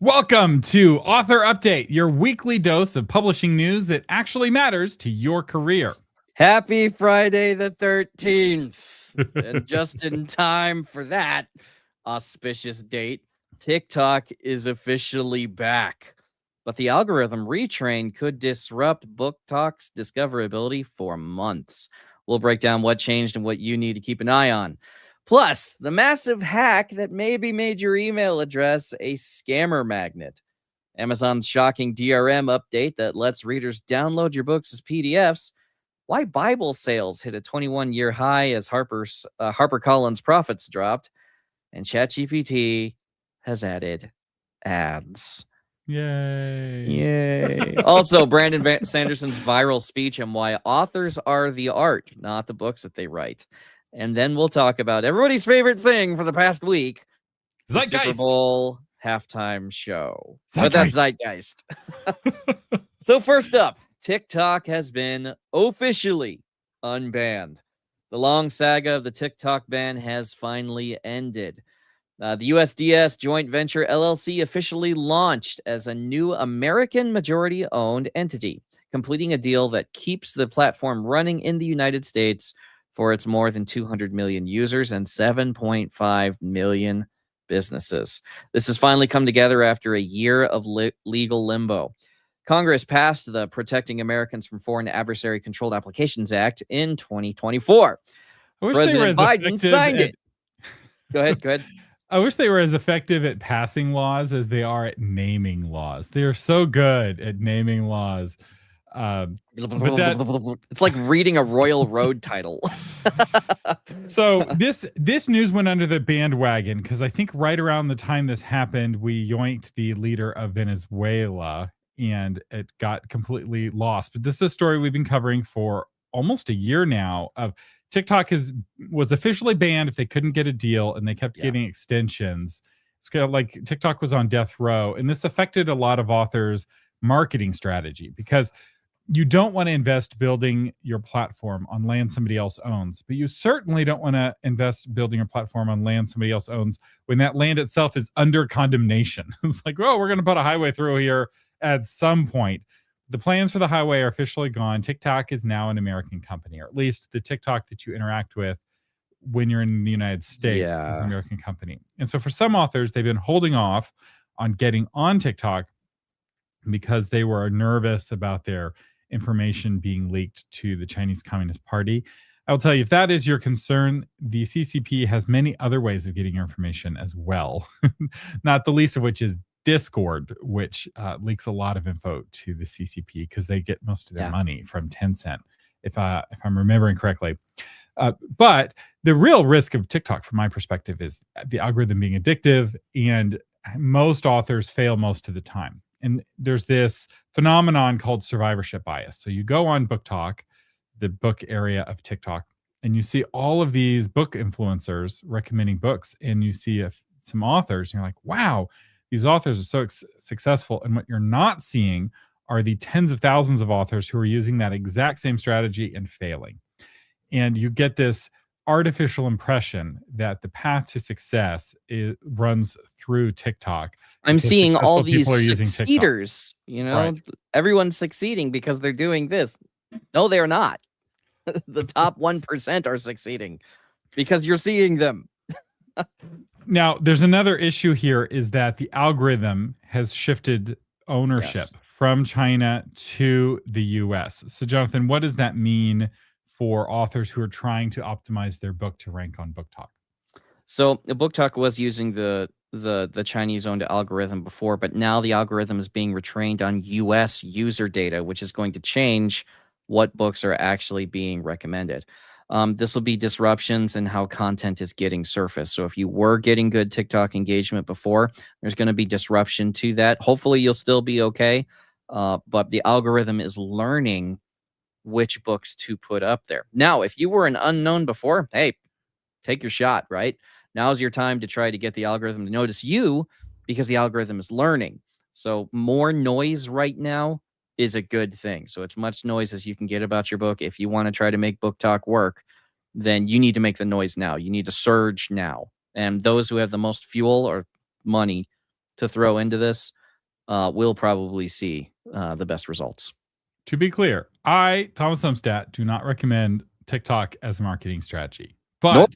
Welcome to Author Update, your weekly dose of publishing news that actually matters to your career. Happy Friday the 13th. And just in time for that auspicious date, TikTok is officially back. But the algorithm retrain could disrupt Book Talk's discoverability for months. We'll break down what changed and what you need to keep an eye on. Plus, the massive hack that maybe made your email address a scammer magnet. Amazon's shocking DRM update that lets readers download your books as PDFs. Why Bible sales hit a 21-year high as HarperCollins profits dropped, and ChatGPT has added ads. Yay. Also, Brandon Sanderson's viral speech and why authors are the art, not the books that they write. And then we'll talk about everybody's favorite thing for the past week, the Super Bowl halftime show. But that's Zeitgeist. So first up, TikTok has been officially unbanned. The long saga of the TikTok ban has finally ended. The USDS joint venture LLC officially launched as a new American majority-owned entity, completing a deal that keeps the platform running in the United States for its more than 200 million users and 7.5 million businesses. This has finally come together after a year of legal limbo. Congress passed the Protecting Americans from Foreign Adversary Controlled Applications Act in 2024. President Biden signed it. Go ahead. I wish they were as effective at passing laws as they are at naming laws. They are so good at naming laws. It's like reading a Royal Road title. So this news went under the bandwagon because I think right around the time this happened, we yoinked the leader of Venezuela and it got completely lost. But this is a story we've been covering for almost a year now of TikTok was officially banned if they couldn't get a deal, and they kept getting extensions. It's kind of like TikTok was on death row, and this affected a lot of authors' marketing strategy because you don't want to invest building your platform on land somebody else owns, but you certainly don't want to invest building your platform on land somebody else owns when that land itself is under condemnation. It's like, oh, we're going to put a highway through here at some point. The plans for the highway are officially gone. TikTok is now an American company, or at least the TikTok that you interact with when you're in the United States is an American company. And so for some authors, they've been holding off on getting on TikTok because they were nervous about their information being leaked to the Chinese Communist Party. I'll tell you, if that is your concern, the CCP has many other ways of getting your information as well, not the least of which is Discord, which leaks a lot of info to the CCP because they get most of their money from Tencent, if I'm remembering correctly. But the real risk of TikTok, from my perspective, is the algorithm being addictive, and most authors fail most of the time. And there's this phenomenon called survivorship bias. So you go on Book Talk, the book area of TikTok, and you see all of these book influencers recommending books, and you see some authors, and you're like, wow, these authors are so successful. And what you're not seeing are the tens of thousands of authors who are using that exact same strategy and failing. And you get this artificial impression that the path to success runs through TikTok. I'm seeing all these succeeders, right. Everyone's succeeding because they're doing this. No, they're not. The top 1% are succeeding because you're seeing them. Now, there's another issue here is that the algorithm has shifted ownership from China to the US. So, Jonathan, what does that mean for authors who are trying to optimize their book to rank on Book Talk? So, Book Talk was using the Chinese-owned algorithm before, but now the algorithm is being retrained on US user data, which is going to change what books are actually being recommended. This will be disruptions in how content is getting surfaced. So if you were getting good TikTok engagement before, there's going to be disruption to that. Hopefully you'll still be okay. But the algorithm is learning which books to put up there. Now, if you were an unknown before, hey, take your shot, right? Now's your time to try to get the algorithm to notice you because the algorithm is learning. So more noise right now is a good thing. So as much noise as you can get about your book. If you want to try to make Book Talk work, then you need to make the noise now. You need to surge now. And those who have the most fuel or money to throw into this, we'll probably see the best results. To be clear, I, Thomas Umstattd, do not recommend TikTok as a marketing strategy. But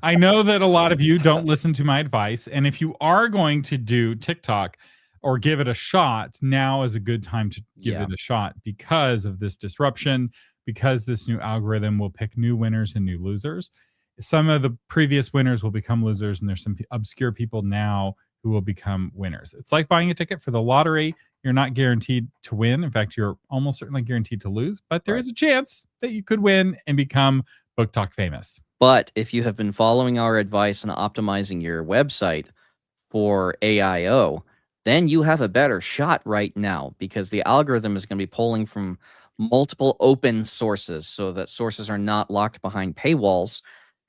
I know that a lot of you don't listen to my advice. And if you are going to do TikTok or give it a shot, now is a good time to give it a shot because of this disruption, because this new algorithm will pick new winners and new losers. Some of the previous winners will become losers, and there's some obscure people now who will become winners. It's like buying a ticket for the lottery. You're not guaranteed to win. In fact, you're almost certainly guaranteed to lose, but there is a chance that you could win and become Book Talk famous. But if you have been following our advice on optimizing your website for AIO, then you have a better shot right now, because the algorithm is going to be pulling from multiple open sources so that sources are not locked behind paywalls.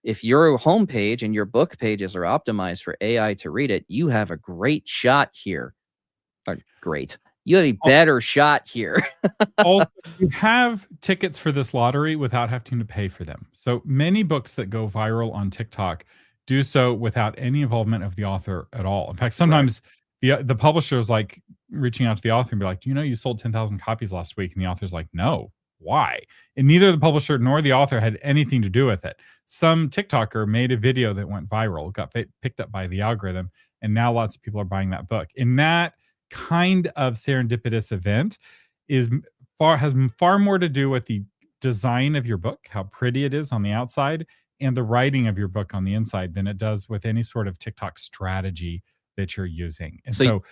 If your homepage and your book pages are optimized for AI to read it, you have a great shot here. You have a better shot here. Also, you have tickets for this lottery without having to pay for them. So many books that go viral on TikTok do so without any involvement of the author at all. In fact, sometimes the publisher is like reaching out to the author and be like, you know, you sold 10,000 copies last week. And the author's like, no, why? And neither the publisher nor the author had anything to do with it. Some TikToker made a video that went viral, got picked up by the algorithm, and now lots of people are buying that book. And that kind of serendipitous event has far more to do with the design of your book, how pretty it is on the outside, and the writing of your book on the inside than it does with any sort of TikTok strategy that you're using. And so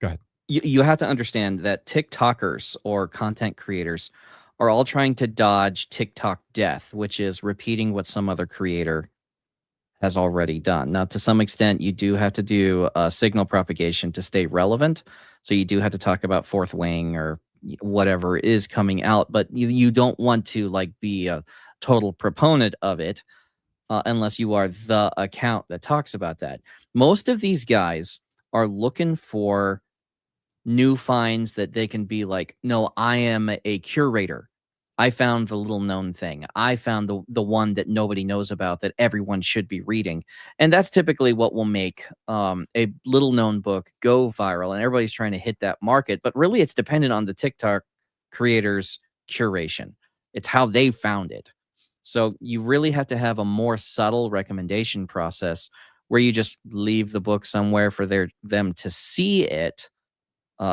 go ahead. You have to understand that TikTokers or content creators are all trying to dodge TikTok death, which is repeating what some other creator has already done. Now, to some extent, you do have to do signal propagation to stay relevant. So you do have to talk about Fourth Wing or whatever is coming out, but you don't want to like be a total proponent of it unless you are the account that talks about that. Most of these guys are looking for new finds that they can be like, no, I am a curator. I found the little known thing. I found the one that nobody knows about that everyone should be reading. And that's typically what will make a little known book go viral. And everybody's trying to hit that market. But really, it's dependent on the TikTok creators' curation. It's how they found it. So you really have to have a more subtle recommendation process where you just leave the book somewhere for them to see it.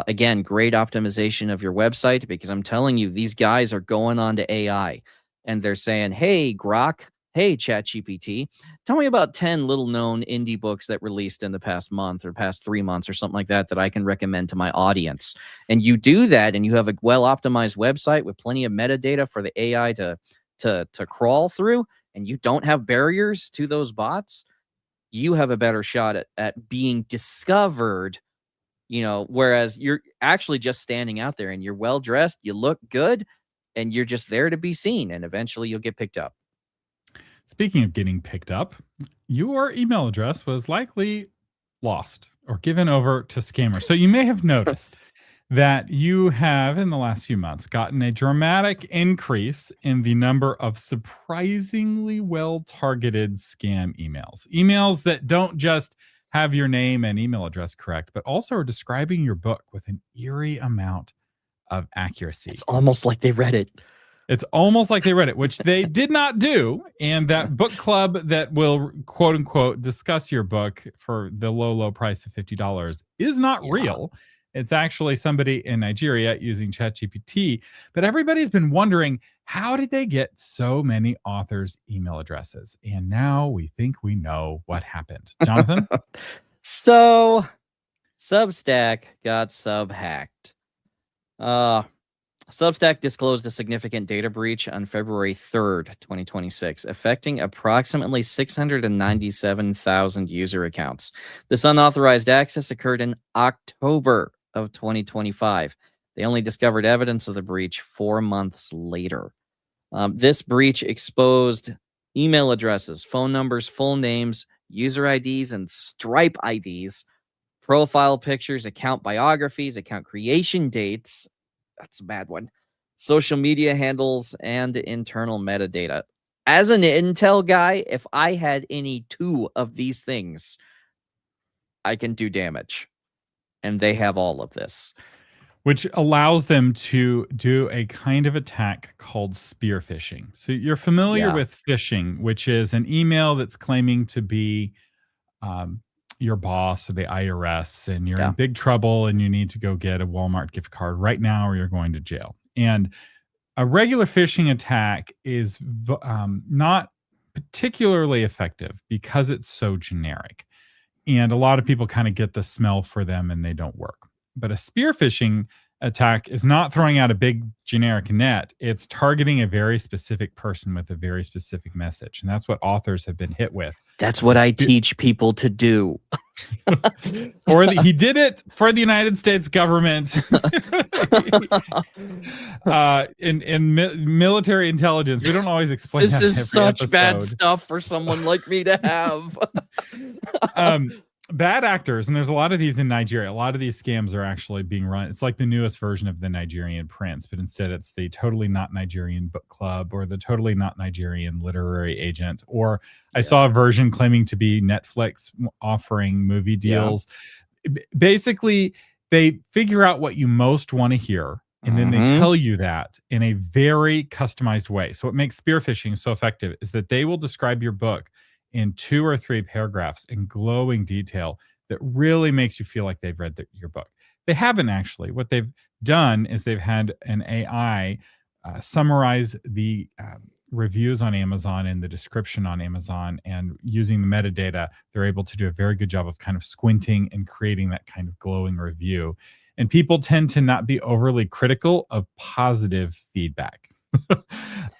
Again, great optimization of your website, because I'm telling you, these guys are going on to AI and they're saying, hey, Grok, hey, ChatGPT, tell me about 10 little known indie books that released in the past month or past 3 months or something like that that I can recommend to my audience. And you do that and you have a well-optimized website with plenty of metadata for the AI to crawl through, and you don't have barriers to those bots, you have a better shot at being discovered. You know, whereas you're actually just standing out there and you're well dressed, you look good, and you're just there to be seen, and eventually you'll get picked up. Speaking of getting picked up, your email address was likely lost or given over to scammers. So you may have noticed that you have, in the last few months, gotten a dramatic increase in the number of surprisingly well-targeted scam emails that don't just have your name and email address correct, but also are describing your book with an eerie amount of accuracy. It's almost like they read it. It's almost like they read it, which they did not do. And that book club that will, quote unquote, discuss your book for the low price of $50 is not real. It's actually somebody in Nigeria using ChatGPT. But everybody's been wondering, how did they get so many authors' email addresses? And now we think we know what happened. Jonathan? So, Substack got sub-hacked. Substack disclosed a significant data breach on February 3rd, 2026, affecting approximately 697,000 user accounts. This unauthorized access occurred in October of 2025. They only discovered evidence of the breach 4 months later. This breach exposed email addresses, phone numbers, full names, user IDs, and Stripe IDs, profile pictures, account biographies, account creation dates. That's a bad one. Social media handles and internal metadata. As an Intel guy, if I had any two of these things, I can do damage. And they have all of this. Which allows them to do a kind of attack called spear phishing. So you're familiar with phishing, which is an email that's claiming to be your boss or the IRS, and you're in big trouble and you need to go get a Walmart gift card right now or you're going to jail. And a regular phishing attack is not particularly effective because it's so generic. And a lot of people kind of get the smell for them and they don't work. But a spear phishing attack is not throwing out a big generic net. It's targeting a very specific person with a very specific message. And that's what authors have been hit with. That's what I teach people to do. He did it for the United States government in military intelligence. We don't always explain this that is such episode. Bad stuff for someone like me to have. Bad actors, and there's a lot of these in Nigeria. A lot of these scams are actually being run. It's like the newest version of the Nigerian Prince, but instead it's the totally not Nigerian book club or the totally not Nigerian literary agent. Or I saw a version claiming to be Netflix offering movie deals. Basically, they figure out what you most want to hear, and then they tell you that in a very customized way. So what makes spear phishing so effective is that they will describe your book in 2 or 3 paragraphs in glowing detail that really makes you feel like they've read your book. They haven't actually. What they've done is they've had an AI summarize the reviews on Amazon and the description on Amazon, and using the metadata, they're able to do a very good job of kind of squinting and creating that kind of glowing review. And people tend to not be overly critical of positive feedback.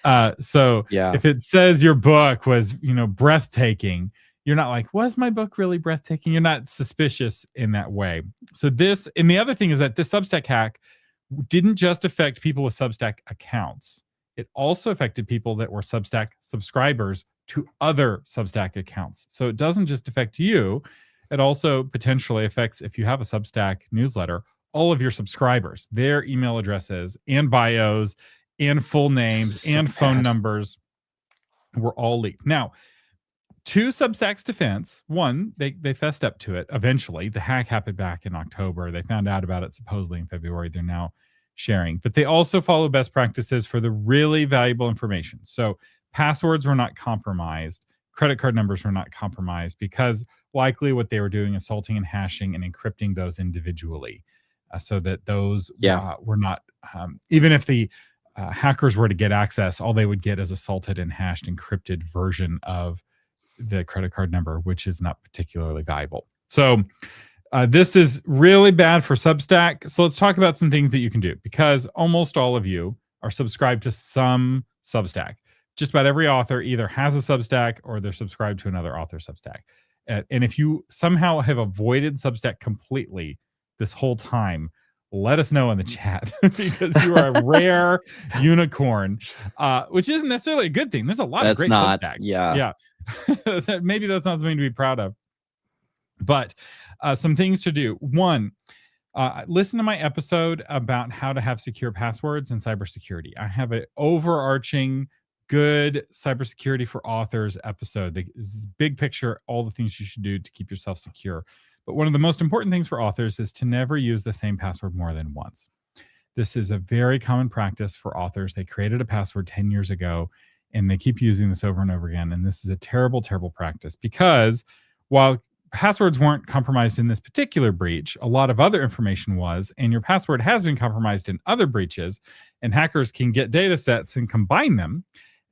If it says your book was, breathtaking, you're not like, was my book really breathtaking? You're not suspicious in that way. So this, and the other thing is that this Substack hack didn't just affect people with Substack accounts. It also affected people that were Substack subscribers to other Substack accounts. So it doesn't just affect you. It also potentially affects, if you have a Substack newsletter, all of your subscribers, their email addresses and bios and full names and phone numbers were all leaked. Now, to Substack's defense, one, they fessed up to it eventually. The hack happened back in October. They found out about it supposedly in February. They're now sharing. But they also follow best practices for the really valuable information. So passwords were not compromised. Credit card numbers were not compromised, because likely what they were doing, assaulting and hashing and encrypting those individually, so that those were not, even if the hackers were to get access, all they would get is a salted and hashed encrypted version of the credit card number, which is not particularly valuable. So this is really bad for Substack. So let's talk about some things that you can do, because almost all of you are subscribed to some Substack. Just about every author either has a Substack or they're subscribed to another author Substack. And if you somehow have avoided Substack completely this whole time, let us know in the chat, because you are a rare unicorn, which isn't necessarily a good thing. There's a lot of great Substack. Yeah. Maybe that's not something to be proud of. But some things to do. One, listen to my episode about how to have secure passwords and cybersecurity. I have an overarching good cybersecurity for authors episode. This big picture, all the things you should do to keep yourself secure. But one of the most important things for authors is to never use the same password more than once. This is a very common practice for authors. They created a password 10 years ago, and they keep using this over and over again. And this is a terrible, terrible practice, because while passwords weren't compromised in this particular breach, a lot of other information was, and your password has been compromised in other breaches, and hackers can get data sets and combine them.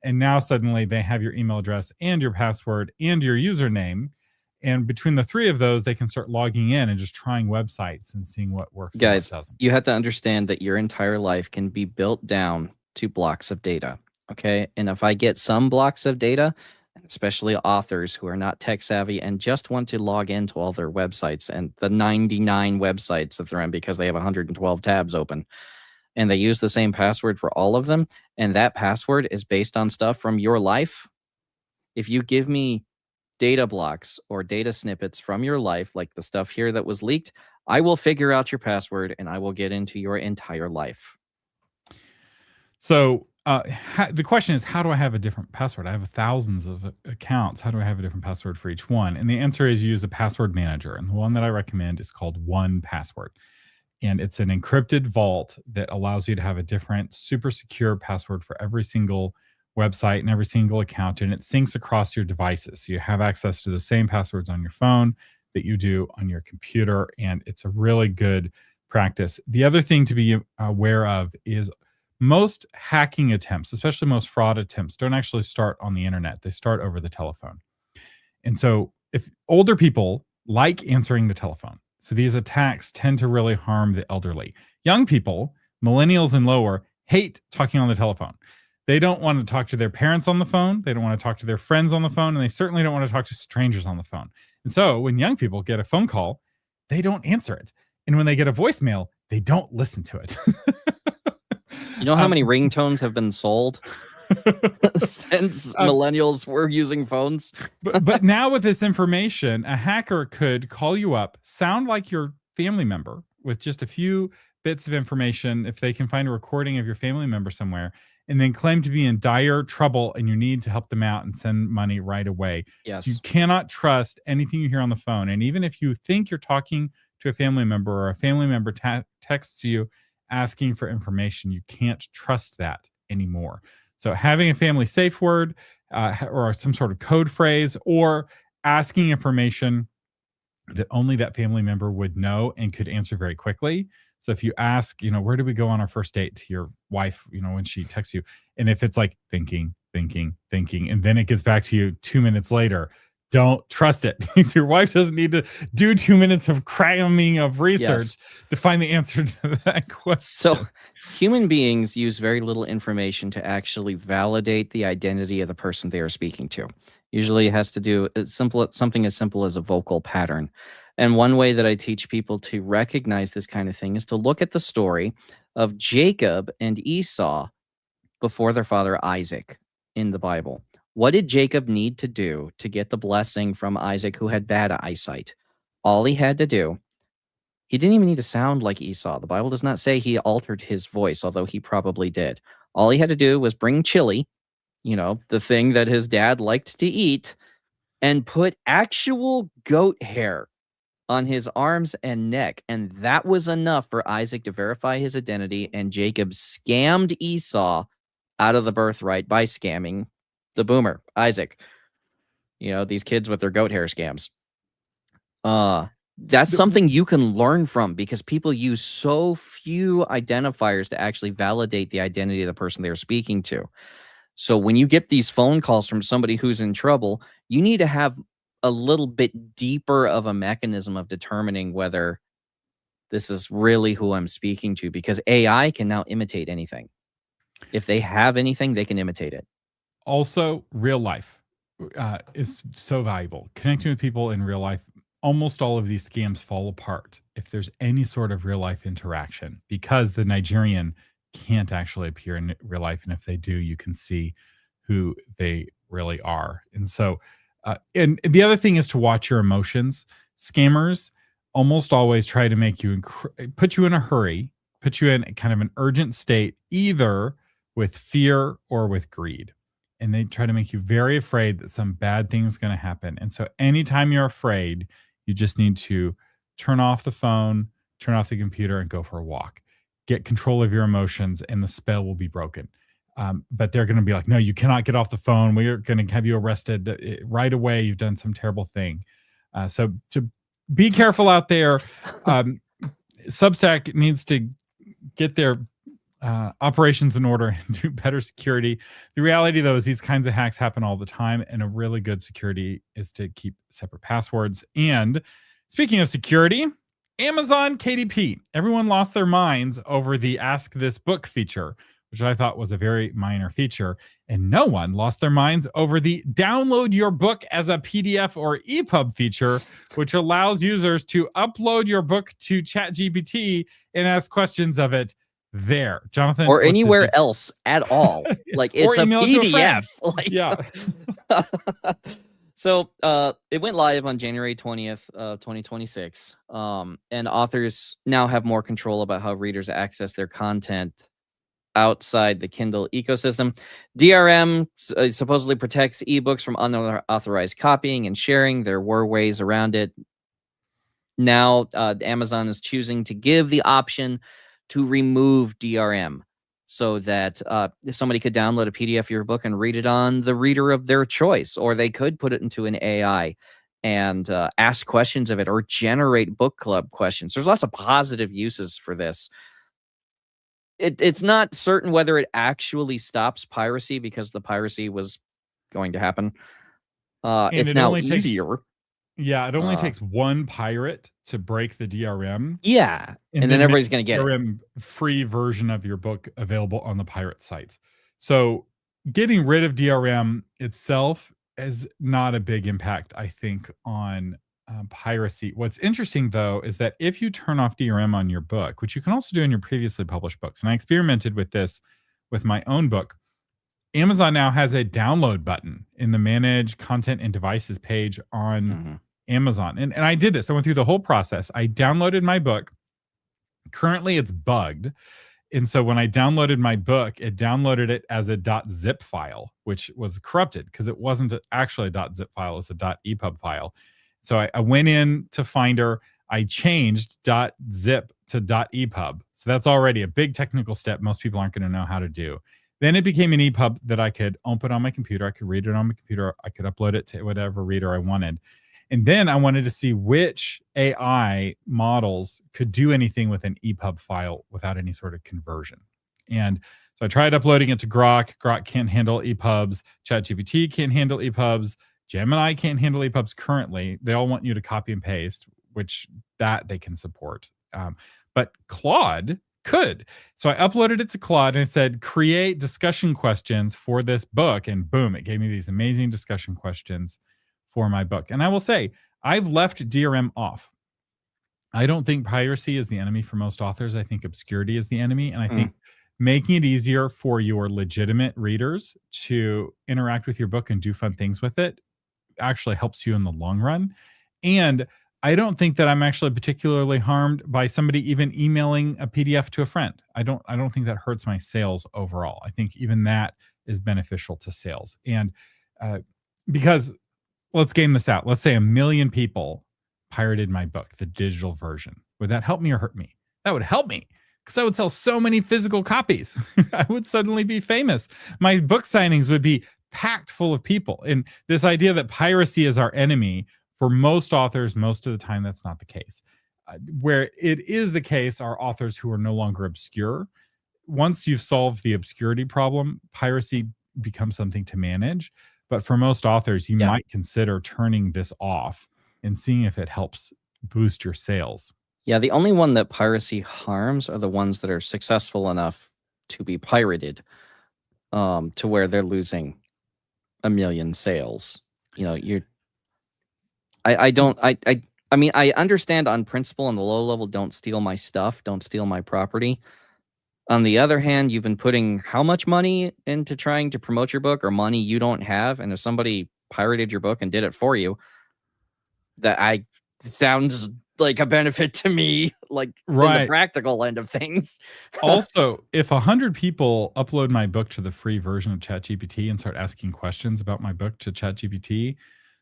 And now suddenly they have your email address and your password and your username. And between the three of those, they can start logging in and just trying websites and seeing what works. Guys, and what doesn't. You have to understand that your entire life can be built down to blocks of data. Okay. And if I get some blocks of data, especially authors who are not tech savvy and just want to log into all their websites and the 99 websites that they're in because they have 112 tabs open, and they use the same password for all of them, and that password is based on stuff from your life, if you give me data blocks or data snippets from your life, like the stuff here that was leaked, I will figure out your password and I will get into your entire life. So The question is, how do I have a different password? I have thousands of accounts. How do I have a different password for each one? And the answer is you use a password manager. And the one that I recommend is called 1Password. And it's an encrypted vault that allows you to have a different super secure password for every single website and every single account. And it syncs across your devices. So you have access to the same passwords on your phone that you do on your computer. And it's a really good practice. The other thing to be aware of is most hacking attempts, especially most fraud attempts, don't actually start on the internet. They start over the telephone. And so if older people like answering the telephone, so these attacks tend to really harm the elderly. Young people, millennials and lower, hate talking on the telephone. They don't want to talk to their parents on the phone. They don't want to talk to their friends on the phone. And they certainly don't want to talk to strangers on the phone. And so when young people get a phone call, they don't answer it. And when they get a voicemail, they don't listen to it. You know how many ringtones have been sold since millennials were using phones? but now with this information, a hacker could call you up, sound like your family member with just a few bits of information, if they can find a recording of your family member somewhere, and then claim to be in dire trouble and you need to help them out and send money right away. Yes. So you cannot trust anything you hear on the phone. And even if you think you're talking to a family member or a family member texts you asking for information, you can't trust that anymore. So having a family safe word or some sort of code phrase, or asking information that only that family member would know and could answer very quickly. So if you ask, where do we go on our first date, to your wife, when she texts you, and if it's like thinking, and then it gets back to you 2 minutes later, don't trust it. Your wife doesn't need to do 2 minutes of cramming of research to find the answer to that question. So human beings use very little information to actually validate the identity of the person they are speaking to. Usually it has to do something as simple as a vocal pattern. And one way that I teach people to recognize this kind of thing is to look at the story of Jacob and Esau before their father Isaac in the Bible. What did Jacob need to do to get the blessing from Isaac, who had bad eyesight? All he had to do, he didn't even need to sound like Esau. The Bible does not say he altered his voice, although he probably did. All he had to do was bring chili, the thing that his dad liked to eat, and put actual goat hair on his arms and neck. And that was enough for Isaac to verify his identity. And Jacob scammed Esau out of the birthright by scamming the boomer, Isaac. These kids with their goat hair scams. That's something you can learn from, because people use so few identifiers to actually validate the identity of the person they're speaking to. So when you get these phone calls from somebody who's in trouble, you need to have a little bit deeper of a mechanism of determining whether this is really who I'm speaking to, because AI can now imitate anything. If they have anything, they can imitate it. Also, real life is so valuable. Connecting with people in real life, almost all of these scams fall apart if there's any sort of real life interaction, because the Nigerian can't actually appear in real life. And if they do, you can see who they really are. And so, and the other thing is to watch your emotions. Scammers almost always try to make you put you in a hurry, put you in kind of an urgent state, either with fear or with greed. And they try to make you very afraid that some bad thing is going to happen. And so anytime you're afraid, you just need to turn off the phone, turn off the computer, and go for a walk. Get control of your emotions, and the spell will be broken. But they're going to be like, no, you cannot get off the phone. We're going to have you arrested right away. You've done some terrible thing. So to be careful out there. Substack needs to get their operations in order and do better security. The reality, though, is these kinds of hacks happen all the time, and a really good security is to keep separate passwords. And speaking of security, Amazon KDP. Everyone lost their minds over the Ask This Book feature, which I thought was a very minor feature. And no one lost their minds over the download your book as a PDF or EPUB feature, which allows users to upload your book to ChatGPT and ask questions of it there. Jonathan? Or anywhere else at all. Like, it's a PDF. Like, yeah. So it went live on January 20th, 2026. And authors now have more control about how readers access their content outside the Kindle ecosystem. DRM supposedly protects ebooks from unauthorized copying and sharing. There were ways around it. Now, Amazon is choosing to give the option to remove DRM so that somebody could download a PDF of your book and read it on the reader of their choice, or they could put it into an AI and ask questions of it or generate book club questions. There's lots of positive uses for this. It's not certain whether it actually stops piracy because the piracy was going to happen. It's now easier. It only takes one pirate to break the DRM. Yeah, and then everybody's going to get DRM free version of your book available on the pirate sites. So getting rid of DRM itself is not a big impact, I think, on piracy. What's interesting, though, is that if you turn off DRM on your book, which you can also do in your previously published books, and I experimented with this with my own book, Amazon now has a download button in the Manage Content and Devices page on Amazon. And I did this. I went through the whole process. I downloaded my book. Currently, it's bugged. And so when I downloaded my book, it downloaded it as a .zip file, which was corrupted because it wasn't actually a .zip file. It was a .epub file. So I went in to Finder. I changed .zip to .epub. So that's already a big technical step most people aren't going to know how to do. Then it became an EPUB that I could open on my computer. I could read it on my computer. I could upload it to whatever reader I wanted. And then I wanted to see which AI models could do anything with an EPUB file without any sort of conversion. And so I tried uploading it to Grok. Grok can't handle EPUBs. ChatGPT can't handle EPUBs. Gemini can't handle EPUBs currently. They all want you to copy and paste, which that they can support. But Claude could. So I uploaded it to Claude and it said, create discussion questions for this book. And boom, it gave me these amazing discussion questions for my book. And I will say, I've left DRM off. I don't think piracy is the enemy for most authors. I think obscurity is the enemy. And I think making it easier for your legitimate readers to interact with your book and do fun things with it actually helps you in the long run. And I don't think that I'm actually particularly harmed by somebody even emailing a PDF to a friend. I don't think that hurts my sales overall. I think even that is beneficial to sales. And because let's game this out. Let's say 1 million people pirated my book, the digital version. Would that help me or hurt me? That would help me because I would sell so many physical copies. I would suddenly be famous. My book signings would be packed full of people. And this idea that piracy is our enemy, for most authors, most of the time, that's not the case. Where it is the case are authors who are no longer obscure. Once you've solved the obscurity problem, piracy becomes something to manage. But for most authors, you might consider turning this off and seeing if it helps boost your sales. Yeah, the only one that piracy harms are the ones that are successful enough to be pirated, to where they're losing 1 million sales. You know, I mean, I understand on principle on the low level, don't steal my stuff, don't steal my property. On the other hand, you've been putting how much money into trying to promote your book, or money you don't have, and if somebody pirated your book and did it for you, that sounds like a benefit to me, like in the practical end of things. Also, if 100 people upload my book to the free version of ChatGPT and start asking questions about my book to ChatGPT,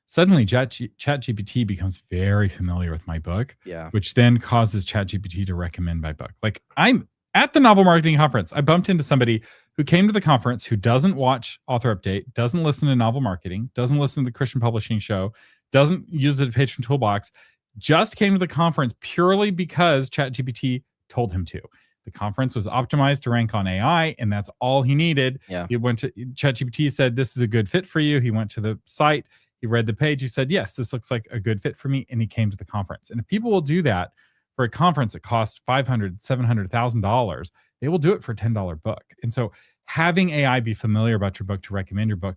suddenly ChatGPT becomes very familiar with my book, which then causes ChatGPT to recommend my book. Like, I'm at the Novel Marketing Conference, I bumped into somebody who came to the conference who doesn't watch Author Update, doesn't listen to Novel Marketing, doesn't listen to the Christian Publishing Show, doesn't use the Patron Toolbox, just came to the conference purely because ChatGPT told him to. The conference was optimized to rank on AI, and that's all he needed. He went to ChatGPT, said, this is a good fit for you. He went to the site, he read the page, he said, yes, this looks like a good fit for me, and he came to the conference. And if people will do that for a conference that costs $500,000, $700,000, they will do it for a $10 book. And so having AI be familiar about your book to recommend your book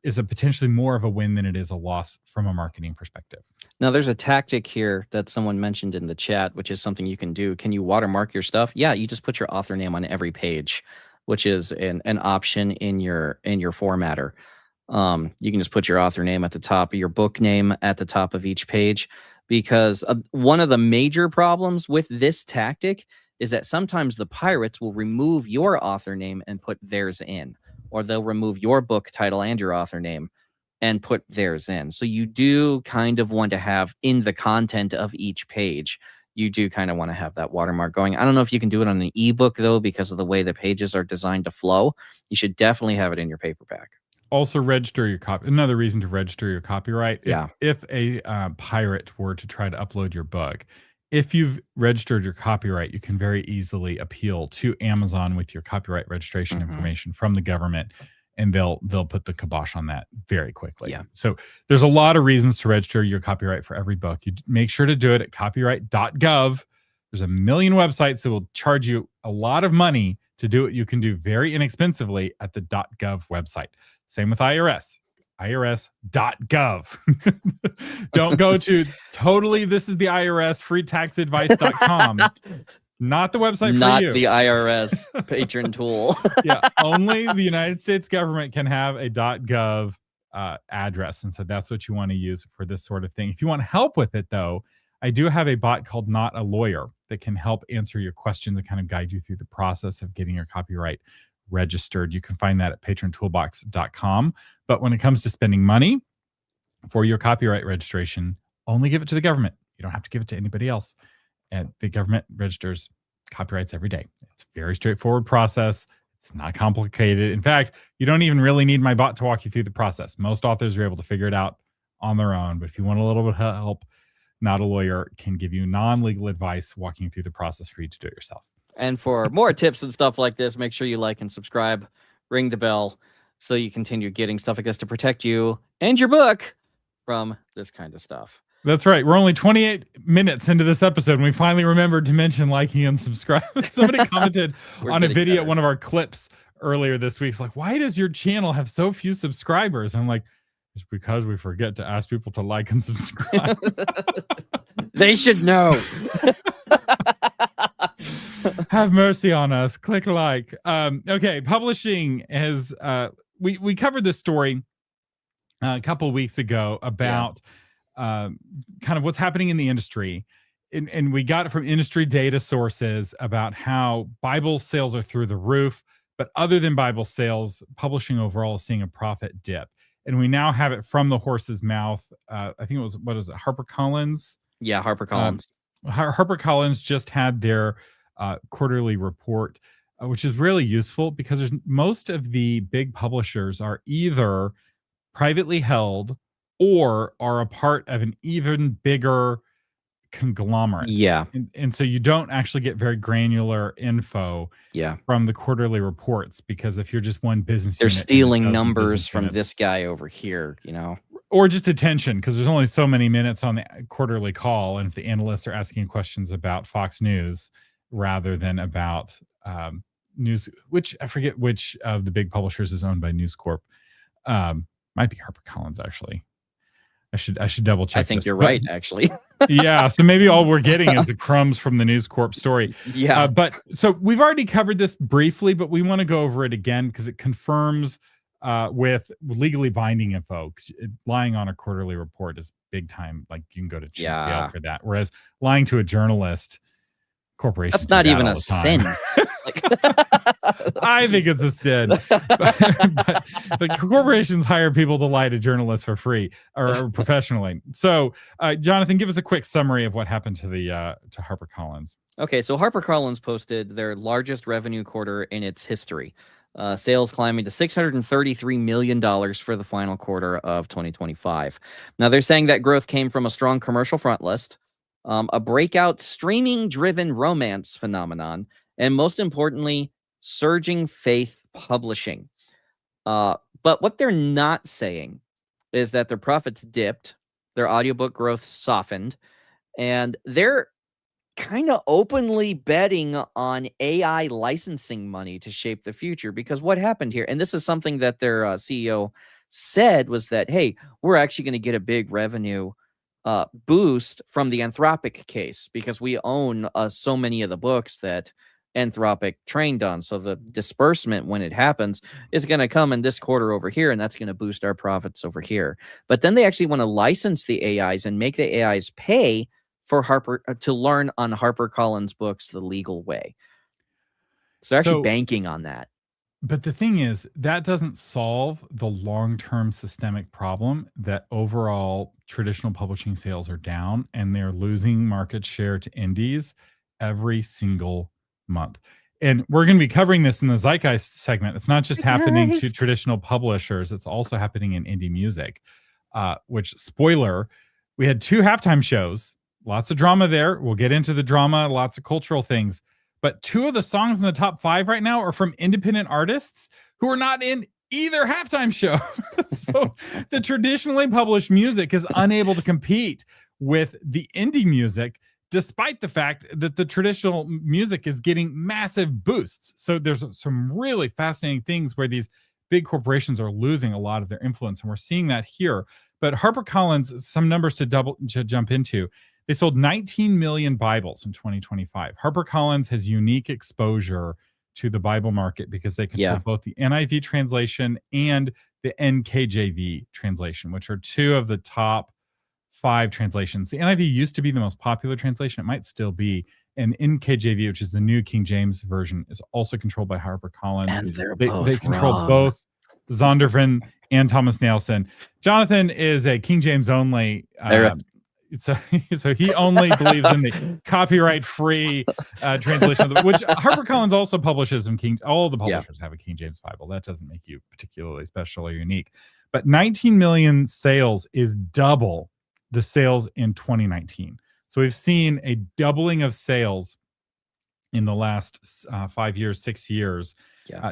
is a potentially more of a win than it is a loss from a marketing perspective. Now, there's a tactic here that someone mentioned in the chat, which is something you can do. Can you watermark your stuff? Yeah, you just put your author name on every page, which is an option in your formatter. You can just put your author name at the top, your book name at the top of each page, because one of the major problems with this tactic is that sometimes the pirates will remove your author name and put theirs in, or they'll remove your book title and your author name and put theirs in. So you do kind of want to have in the content of each page, you do kind of want to have that watermark going. I don't know if you can do it on an ebook though, because of the way the pages are designed to flow. You should definitely have it in your paperback. Also register your copy. Another reason to register your copyright. If a pirate were to try to upload your book, if you've registered your copyright, you can very easily appeal to Amazon with your copyright registration information from the government, and they'll put the kibosh on that very quickly. Yeah. So there's a lot of reasons to register your copyright for every book. You make sure to do it at copyright.gov. There's a million websites that will charge you a lot of money to do it. You can do very inexpensively at the .gov website. Same with IRS. IRS.gov. Don't go to totally this is the IRS freetaxadvice.com. Not the website for you. Not the IRS patron tool. Yeah, only the United States government can have a .gov address, and so that's what you want to use for this sort of thing. If you want help with it, though, I do have a bot called Not a Lawyer that can help answer your questions and kind of guide you through the process of getting your copyright registered. You can find that at patrontoolbox.com. But when it comes to spending money for your copyright registration, only give it to the government. You don't have to give it to anybody else. And the government registers copyrights every day. It's a very straightforward process. It's not complicated. In fact, you don't even really need my bot to walk you through the process. Most authors are able to figure it out on their own. But if you want a little bit of help, Not a Lawyer can give you non-legal advice, walking you through the process for you to do it yourself. And for more tips and stuff like this, make sure you like and subscribe, ring the bell, so you continue getting stuff like this to protect you and your book from this kind of stuff. That's right. We're only 28 minutes into this episode, and we finally remembered to mention liking and subscribe. Somebody commented on a video, one of our clips earlier this week. It's like, why does your channel have so few subscribers? And I'm like, it's because we forget to ask people to like and subscribe. They should know. Have mercy on us. Click like. Okay, publishing has we covered this story a couple of weeks ago about kind of what's happening in the industry, and we got it from industry data sources about how Bible sales are through the roof, but other than Bible sales, publishing overall is seeing a profit dip. And we now have it from the horse's mouth. I think it was, what is it, HarperCollins? Yeah, HarperCollins. HarperCollins just had their quarterly report, which is really useful because there's most of the big publishers are either privately held or are a part of an even bigger conglomerate. Yeah. And so you don't actually get very granular info from the quarterly reports, because if you're just one business, they're stealing numbers from this guy over here, you know, or just attention, because there's only so many minutes on the quarterly call. And if the analysts are asking questions about Fox News rather than about news, which I forget which of the big publishers is owned by News Corp. Might be HarperCollins, actually. I should double check. I think you're right, actually. Yeah, so maybe all we're getting is the crumbs from the News Corp story. Yeah. But so we've already covered this briefly, but we want to go over it again because it confirms with legally binding info. Lying on a quarterly report is big time. Like, you can go to jail for that. Whereas lying to a journalist, corporations, that's not even a sin. I think it's a sin. but corporations hire people to lie to journalists for free or professionally. So, Jonathan, give us a quick summary of what happened to the to HarperCollins. Okay, so HarperCollins posted their largest revenue quarter in its history. Sales climbing to $633 million for the final quarter of 2025. Now, they're saying that growth came from a strong commercial front list, a breakout streaming-driven romance phenomenon, and most importantly, surging faith publishing. But what they're not saying is that their profits dipped, their audiobook growth softened, and they're kind of openly betting on AI licensing money to shape the future. Because what happened here, and this is something that their CEO said, was that, hey, we're actually going to get a big revenue boost from the Anthropic case because we own so many of the books that Anthropic trained on. So the disbursement, when it happens, is going to come in this quarter over here, and that's going to boost our profits over here. But then they actually want to license the AIs and make the AIs pay for Harper to learn on HarperCollins books the legal way. So they're actually banking on that. But the thing is, that doesn't solve the long-term systemic problem that overall traditional publishing sales are down and they're losing market share to indies every single month. And we're going to be covering this in the Zeitgeist segment. It's not just happening to traditional publishers. It's also happening in indie music, which, spoiler, we had 2 halftime shows. Lots of drama there. We'll get into the drama, lots of cultural things. But 2 of the songs in the top 5 right now are from independent artists who are not in either halftime show. So the traditionally published music is unable to compete with the indie music, despite the fact that the traditional music is getting massive boosts. So there's some really fascinating things where these big corporations are losing a lot of their influence. And we're seeing that here. But HarperCollins, some numbers to jump into. They sold 19 million Bibles in 2025. HarperCollins has unique exposure to the Bible market because they control both the NIV translation and the NKJV translation, which are 2 of the top 5 translations. The NIV used to be the most popular translation. It might still be. And NKJV, which is the new King James version, is also controlled by HarperCollins. And they control both Zondervan and Thomas Nelson. Jonathan is a King James only. So he only believes in the copyright-free translation, which HarperCollins also publishes. And all the publishers have a King James Bible. That doesn't make you particularly special or unique. But 19 million sales is double the sales in 2019. So we've seen a doubling of sales in the last 5 years, 6 years.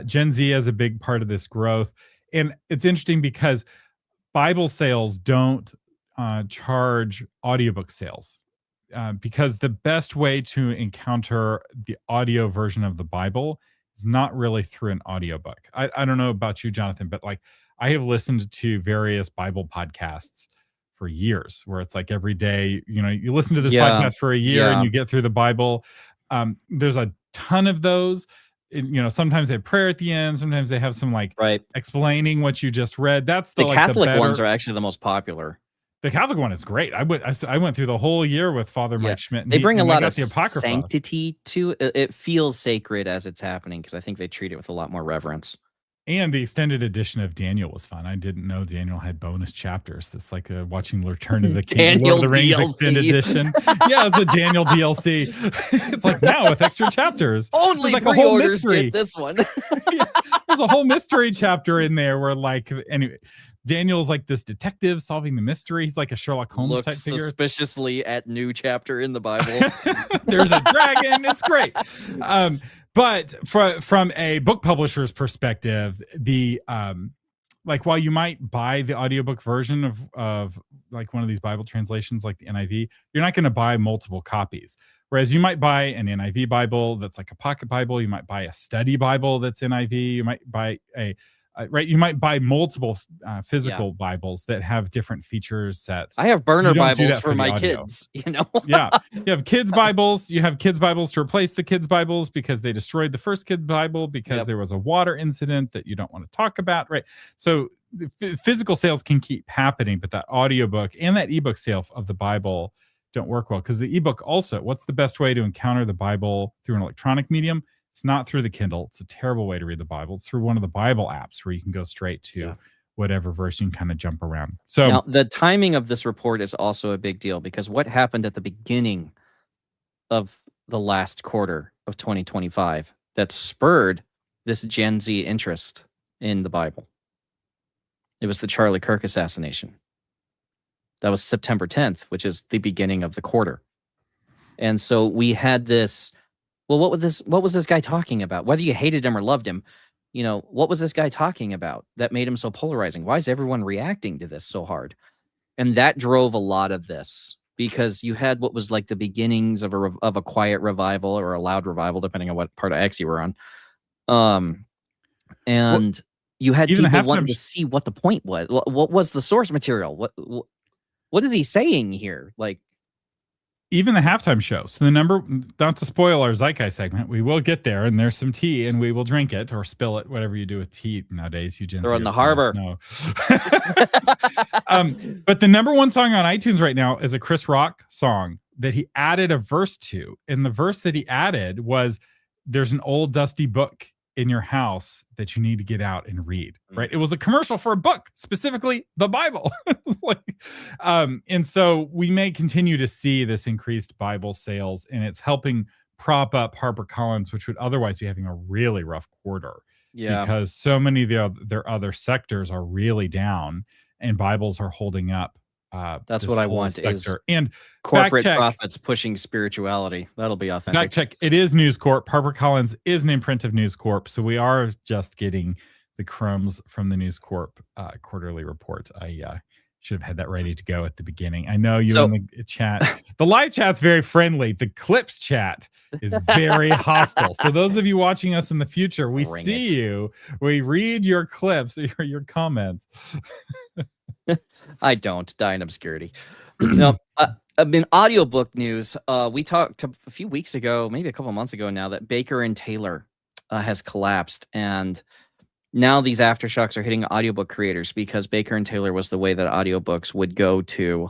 Gen Z is a big part of this growth. And it's interesting because Bible sales don't charge audiobook sales because the best way to encounter the audio version of the Bible is not really through an audiobook. I don't know about you, Jonathan, but like I have listened to various Bible podcasts for years where it's like every day, you listen to this podcast for a year and you get through the Bible. There's a ton of those. Sometimes they have prayer at the end. Sometimes they have some explaining what you just read. That's the Catholic ones are actually the most popular. The Catholic one is great. I went through the whole year with Father Mike Schmidt. They bring a lot of sanctity to it. It feels sacred as it's happening because I think they treat it with a lot more reverence. And the extended edition of Daniel was fun. I didn't know Daniel had bonus chapters. That's like watching Return of the King, Lord of the Rings extended edition. Yeah, it's a Daniel DLC. It's like now with extra chapters. Only like pre-orders get this one. There's a whole mystery chapter in there where anyway. Daniel's like this detective solving the mystery. He's like a Sherlock Holmes type figure. Suspiciously at new chapter in the Bible. There's a dragon. It's great. But from a book publisher's perspective, the while you might buy the audiobook version of like one of these Bible translations like the NIV, you're not going to buy multiple copies. Whereas you might buy an NIV Bible that's like a pocket Bible. You might buy a study Bible that's NIV. You might buy you might buy multiple physical Bibles that have different features sets. I have burner Bibles for my kids, Yeah. You have kids Bibles. You have kids Bibles to replace the kids Bibles because they destroyed the first kids Bible because there was a water incident that you don't want to talk about, right? So physical sales can keep happening, but that audiobook and that ebook sale of the Bible don't work well because the ebook also, what's the best way to encounter the Bible through an electronic medium? It's not through the Kindle. It's a terrible way to read the Bible. It's through one of the Bible apps where you can go straight to whatever verse you can kind of jump around. So now, the timing of this report is also a big deal because what happened at the beginning of the last quarter of 2025 that spurred this Gen Z interest in the Bible? It was the Charlie Kirk assassination. That was September 10th, which is the beginning of the quarter. And so we had this. Well, what was this guy talking about? Whether you hated him or loved him, what was this guy talking about that made him so polarizing? Why is everyone reacting to this so hard? And that drove a lot of this because you had what was like the beginnings of a quiet revival or a loud revival, depending on what part of X you were on. And you had people wanting to see what the point was. What was the source material? What is he saying here? Like, even the halftime show. So the number, not to spoil our Zeitgeist segment, we will get there and there's some tea and we will drink it or spill it, whatever you do with tea nowadays. You They're on the Harbor. No. But the number one song on iTunes right now is a Chris Rock song that he added a verse to. And the verse that he added was, there's an old dusty book in your house that you need to get out and read, right? It was a commercial for a book, specifically the Bible. And so we may continue to see this increased Bible sales, and it's helping prop up HarperCollins, which would otherwise be having a really rough quarter. Yeah. Because so many of their other sectors are really down and Bibles are holding up. That's what I want sector. is and corporate profits pushing spirituality. That'll be authentic. Fact check. It is News Corp. HarperCollins is an imprint of News Corp. So we are just getting the crumbs from the News Corp quarterly report. I should have had that ready to go at the beginning. I know you in the chat. The live chat's very friendly. The clips chat is very hostile. So those of you watching us in the future, we see you. We read your clips, your comments. I don't die in obscurity. No, in audiobook news, we talked a few weeks ago, maybe a couple months ago now, that Baker and Taylor has collapsed, and now these aftershocks are hitting audiobook creators because Baker and Taylor was the way that audiobooks would go to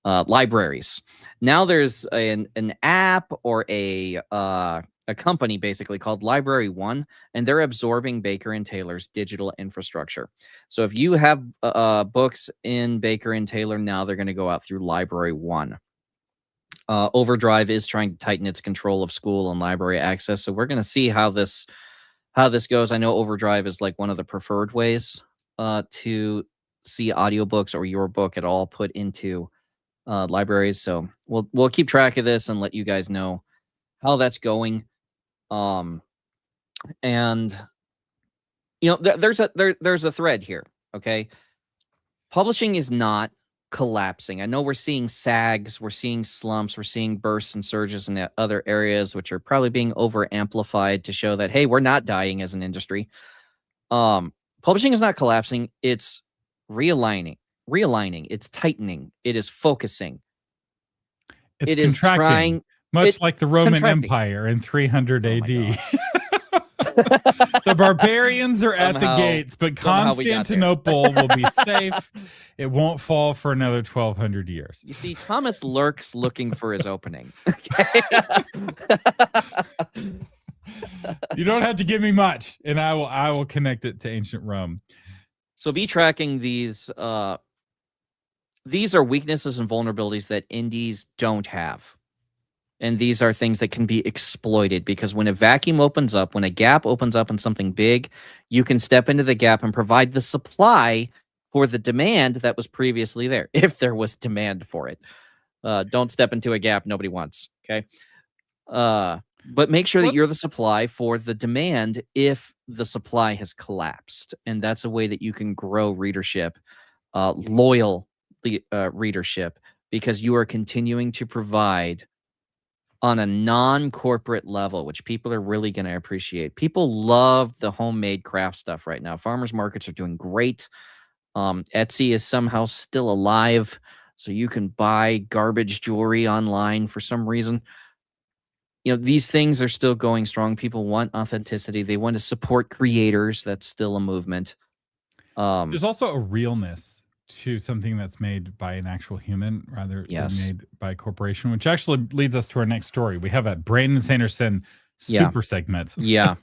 libraries. Now there's an app or a company basically called Library One, and they're absorbing Baker and Taylor's digital infrastructure. So if you have books in Baker and Taylor, now they're going to go out through Library One. Overdrive is trying to tighten its control of school and library access, so we're going to see how this goes. I know Overdrive is like one of the preferred ways to see audiobooks or your book at all put into libraries. So we'll keep track of this and let you guys know how that's going. And you know, there's a thread here. Okay, publishing is not collapsing. I know we're seeing sags, we're seeing slumps, we're seeing bursts and surges in other areas, which are probably being over amplified to show that, hey, we're not dying as an industry. Publishing is not collapsing. It's realigning. It's tightening. It is focusing. It is trying, much like the Roman Empire in 300 AD. The barbarians are at the gates, but Constantinople will be safe. It won't fall for another 1,200 years. You see, Thomas lurks looking for his opening. Okay? You don't have to give me much, and I will connect it to ancient Rome. So be tracking these. These are weaknesses and vulnerabilities that indies don't have. And these are things that can be exploited, because when a vacuum opens up, when a gap opens up in something big, you can step into the gap and provide the supply for the demand that was previously there, if there was demand for it. Don't step into a gap nobody wants, okay? But make sure that you're the supply for the demand if the supply has collapsed. And that's a way that you can grow readership, loyal readership, because you are continuing to provide on a non-corporate level, which people are really going to appreciate. People love the homemade craft stuff right now. Farmers markets are doing great. Etsy is somehow still alive, so you can buy garbage jewelry online for some reason. You know, these things are still going strong. People want authenticity. They want to support creators. That's still a movement. There's also a realness to something that's made by an actual human rather than made by a corporation, which actually leads us to our next story. We have a Brandon Sanderson super segment. Yeah.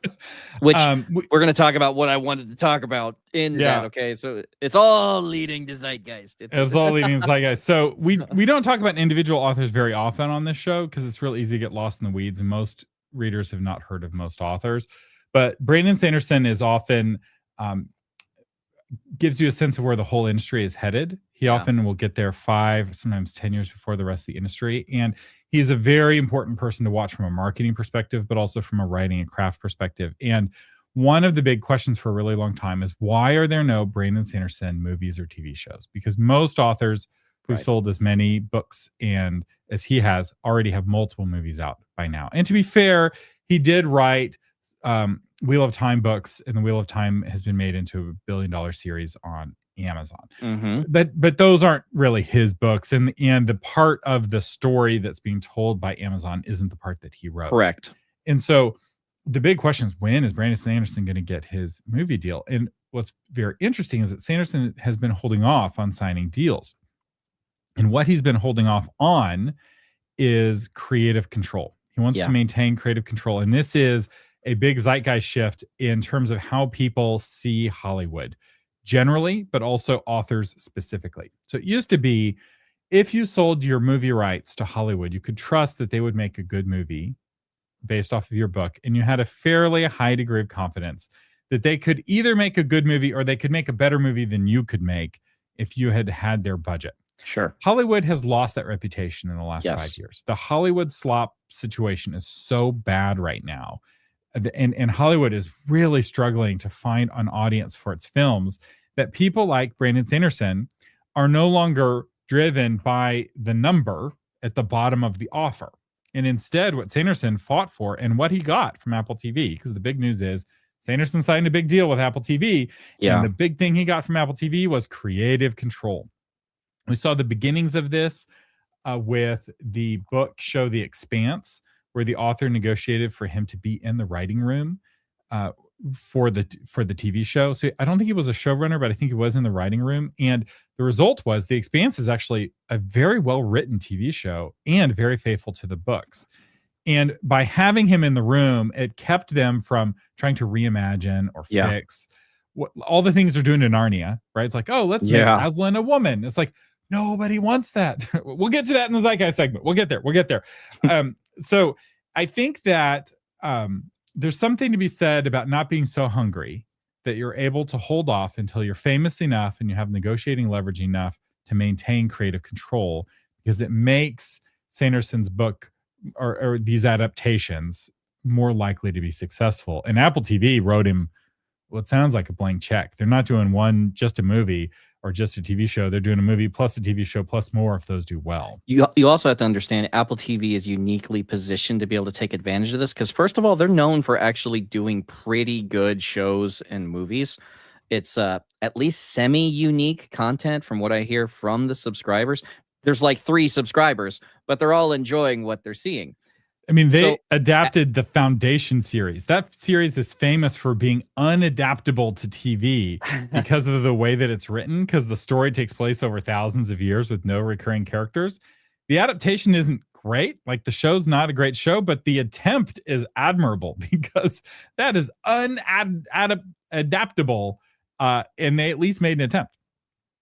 Which we're going to talk about what I wanted to talk about in that. Okay. So it's all leading to Zeitgeist. It's all leading to Zeitgeist. So we don't talk about individual authors very often on this show because it's real easy to get lost in the weeds, and most readers have not heard of most authors. But Brandon Sanderson is often gives you a sense of where the whole industry is headed. He often will get there 5, sometimes 10 years before the rest of the industry. And he's a very important person to watch from a marketing perspective, but also from a writing and craft perspective. And one of the big questions for a really long time is, why are there no Brandon Sanderson movies or TV shows? Because most authors who've sold as many books and as he has already have multiple movies out by now. And to be fair, he did write Wheel of Time books, and the Wheel of Time has been made into a $1 billion series on Amazon. Mm-hmm. But those aren't really his books, and the part of the story that's being told by Amazon isn't the part that he wrote. Correct. And so the big question is, when is Brandon Sanderson going to get his movie deal? And what's very interesting is that Sanderson has been holding off on signing deals. And what he's been holding off on is creative control. He wants to maintain creative control. And this is a big zeitgeist shift in terms of how people see Hollywood generally, but also authors specifically. So it used to be, if you sold your movie rights to Hollywood, you could trust that they would make a good movie based off of your book. And you had a fairly high degree of confidence that they could either make a good movie or they could make a better movie than you could make if you had had their budget. Sure. Hollywood has lost that reputation in the last 5 years. The Hollywood slop situation is so bad right now. And Hollywood is really struggling to find an audience for its films, that people like Brandon Sanderson are no longer driven by the number at the bottom of the offer. And instead, what Sanderson fought for and what he got from Apple TV, because the big news is Sanderson signed a big deal with Apple TV. And the big thing he got from Apple TV was creative control. We saw the beginnings of this with the book show The Expanse, where the author negotiated for him to be in the writing room for the TV show. So I don't think he was a showrunner, but I think he was in the writing room. And the result was The Expanse is actually a very well-written TV show and very faithful to the books. And by having him in the room, it kept them from trying to reimagine or fix all the things they're doing in Narnia, right? It's like, oh, let's make Aslan a woman. It's like, nobody wants that. We'll get to that in the Zeitgeist segment. We'll get there. So I think that there's something to be said about not being so hungry that you're able to hold off until you're famous enough and you have negotiating leverage enough to maintain creative control, because it makes Sanderson's book or these adaptations more likely to be successful. And Apple TV wrote him what sounds like a blank check. They're not doing just a movie or just a TV show. They're doing a movie plus a TV show plus more if those do well. You also have to understand Apple TV is uniquely positioned to be able to take advantage of this, because first of all, they're known for actually doing pretty good shows and movies. It's at least semi-unique content from what I hear from the subscribers. There's like 3 subscribers, but they're all enjoying what they're seeing. I mean, they adapted the Foundation series. That series is famous for being unadaptable to TV because of the way that it's written, because the story takes place over thousands of years with no recurring characters. The adaptation isn't great. Like, the show's not a great show, but the attempt is admirable because that is unadaptable. And they at least made an attempt.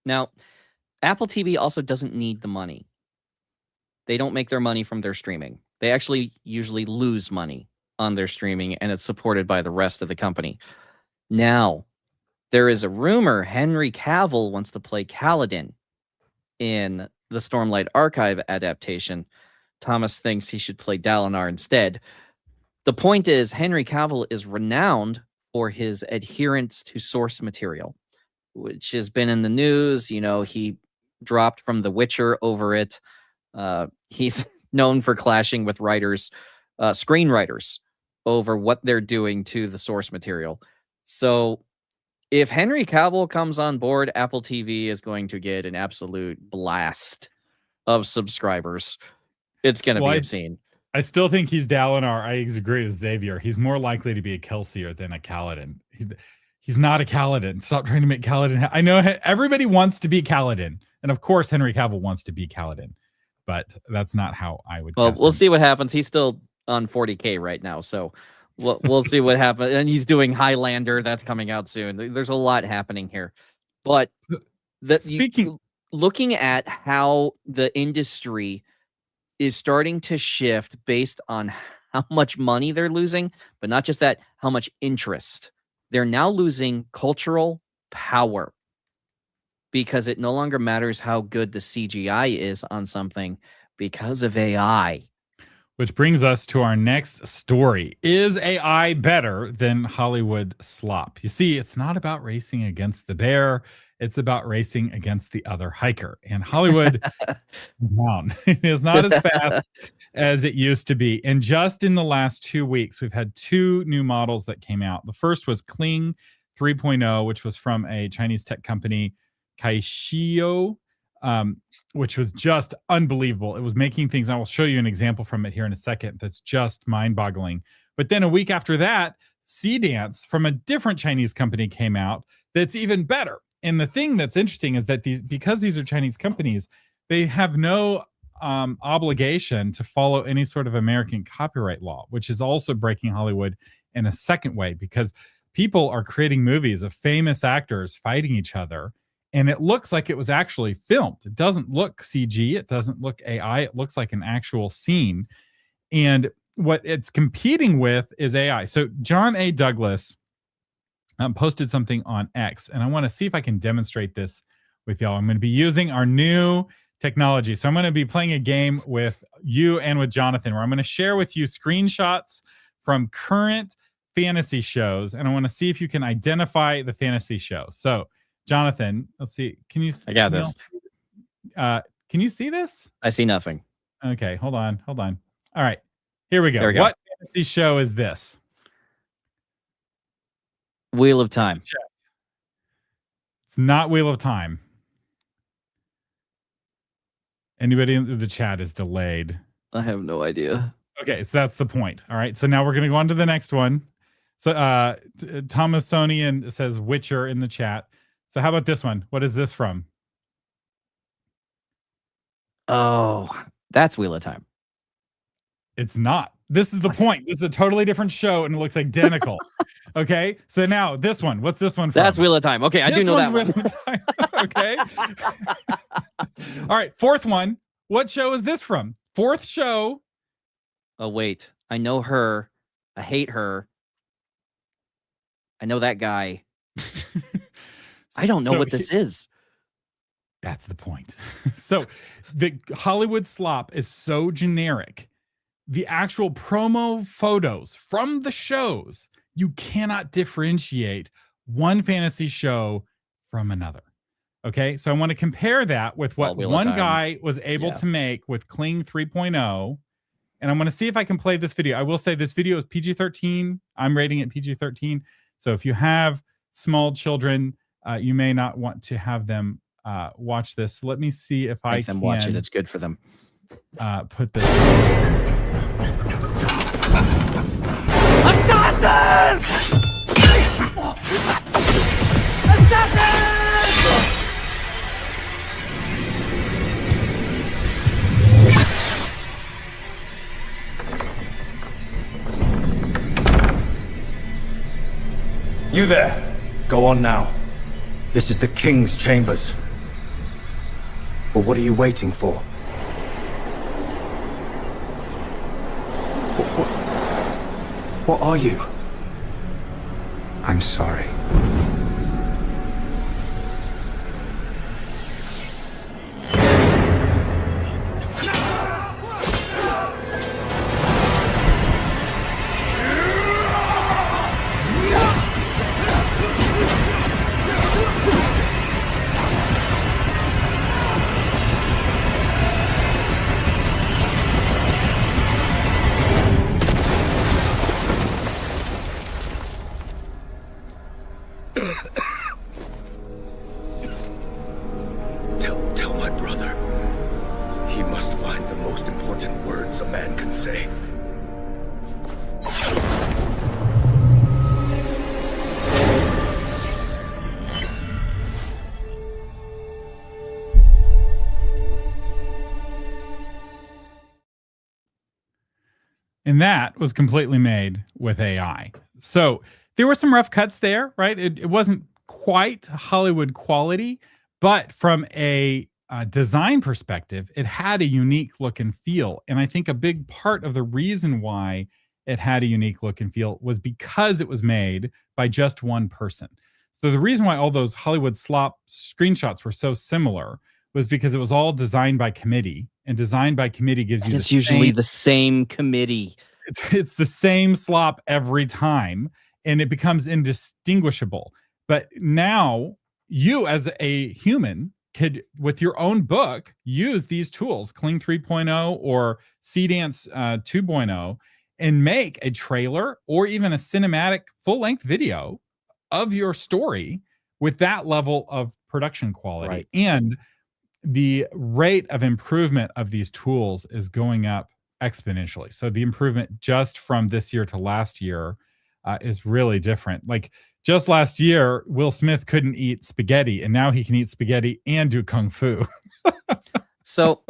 Now, Apple TV also doesn't need the money. They don't make their money from their streaming. They actually usually lose money on their streaming, and it's supported by the rest of the company. Now, there is a rumor Henry Cavill wants to play Kaladin in the Stormlight Archive adaptation. Thomas thinks he should play Dalinar instead. The point is, Henry Cavill is renowned for his adherence to source material, which has been in the news. You know, he dropped from The Witcher over it. He's known for clashing with screenwriters over what they're doing to the source material. So if Henry Cavill comes on board, Apple TV is going to get an absolute blast of subscribers. It's going to be obscene. I still think he's Dalinar. I agree with Xavier. He's more likely to be a Kelsier than a Kaladin. He's not a Kaladin. Stop trying to make Kaladin. I know everybody wants to be Kaladin. And of course, Henry Cavill wants to be Kaladin. But that's not how I would. Well, we'll see what happens. He's still on 40K right now, so we'll see what happens. And he's doing Highlander. That's coming out soon. There's a lot happening here. But looking at how the industry is starting to shift based on how much money they're losing, but not just that, how much interest. They're now losing cultural power, because it no longer matters how good the CGI is on something because of AI. Which brings us to our next story. Is AI better than Hollywood slop? You see, it's not about racing against the bear. It's about racing against the other hiker. And Hollywood it is not as fast as it used to be. And just in the last 2 weeks, we've had 2 new models that came out. The first was Kling 3.0, which was from a Chinese tech company, Kaishio, which was just unbelievable. It was making things, I will show you an example from it here in a second, that's just mind-boggling. But then a week after that, C-Dance from a different Chinese company came out that's even better. And the thing that's interesting is that because these are Chinese companies, they have no obligation to follow any sort of American copyright law, which is also breaking Hollywood in a second way, because people are creating movies of famous actors fighting each other, and it looks like it was actually filmed. It doesn't look CG. It doesn't look AI. It looks like an actual scene. And what it's competing with is AI. So John A. Douglas posted something on X, and I want to see if I can demonstrate this with y'all. I'm going to be using our new technology. So I'm going to be playing a game with you and with Jonathan, where I'm going to share with you screenshots from current fantasy shows, and I want to see if you can identify the fantasy show. So Jonathan, let's see. Can you? I got this. Can you see this? I see nothing. Okay, hold on. All right, here we go. There we go. What fantasy show is this? Wheel of Time. It's not Wheel of Time. Anybody in the chat is delayed. I have no idea. Okay, so that's the point. All right, so now we're going to go on to the next one. So Thomasonian says Witcher in the chat. So how about this one? What is this from? Oh, that's Wheel of Time. It's not. This is the point. This is a totally different show, and it looks identical. Okay, so now this one. What's this one from? That's Wheel of Time. Okay, I do know that one. Okay. All right, fourth one. What show is this from? Fourth show. Oh, wait. I know her. I hate her. I know that guy. I don't know what this is. That's the point. So the Hollywood slop is so generic. The actual promo photos from the shows, you cannot differentiate one fantasy show from another. Okay, so I want to compare that with what one guy was able to make with Kling 3.0. And I'm going to see if I can play this video. I will say this video is PG-13. I'm rating it PG-13. So if you have small children, you may not want to have them watch this. Let me see if I can watch it. It's good for them. Put this. Assassins! Assassins! You there! Go on now. This is the King's chambers. But what are you waiting for? What are you? I'm sorry. Tell my brother. He must find the most important words a man can say. And that was completely made with AI. So there were some rough cuts there, right? It wasn't quite Hollywood quality, but from a design perspective, it had a unique look and feel. And I think a big part of the reason why it had a unique look and feel was because it was made by just one person. So the reason why all those Hollywood slop screenshots were so similar was because it was all designed by committee, and designed by committee gives you it's usually the same committee. It's the same slop every time, and it becomes indistinguishable. But now you as a human could, with your own book, use these tools, Kling 3.0 or Cdance 2.0, and make a trailer or even a cinematic full-length video of your story with that level of production quality. Right. And the rate of improvement of these tools is going up exponentially. So the improvement just from this year to last year is really different. Like just last year, Will Smith couldn't eat spaghetti, and now he can eat spaghetti and do kung fu. So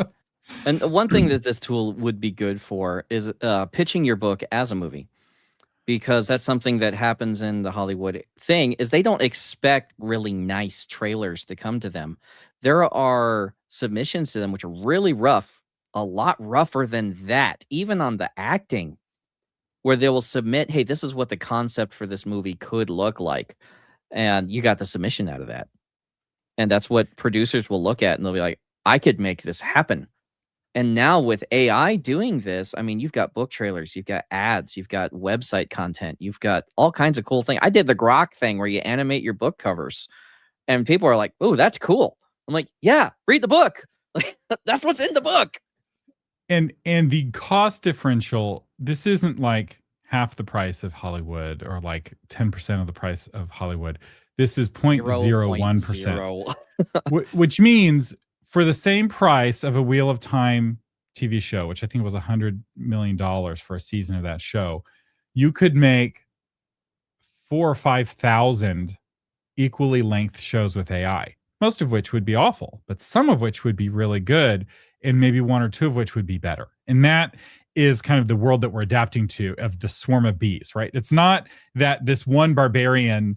And one thing that this tool would be good for is pitching your book as a movie, because that's something that happens in the Hollywood thing is they don't expect really nice trailers to come to them. There are submissions to them which are really rough, a lot rougher than that, even on the acting, where they will submit, hey, this is what the concept for this movie could look like. And you got the submission out of that. And that's what producers will look at and they'll be like, I could make this happen. And now with AI doing this, I mean, you've got book trailers, you've got ads, you've got website content, you've got all kinds of cool things. I did the Grok thing where you animate your book covers and people are like, oh, that's cool. I'm like, yeah, read the book. Like, that's what's in the book. And the cost differential, this isn't like half the price of Hollywood or like 10% of the price of Hollywood. This is 0.01%, which means for the same price of a Wheel of Time TV show, which I think was $100 million for a season of that show, you could make 4,000 or 5,000 equally length shows with AI, most of which would be awful, but some of which would be really good, and maybe one or two of which would be better. And that is kind of the world that we're adapting to, of the swarm of bees, right? It's not that this one barbarian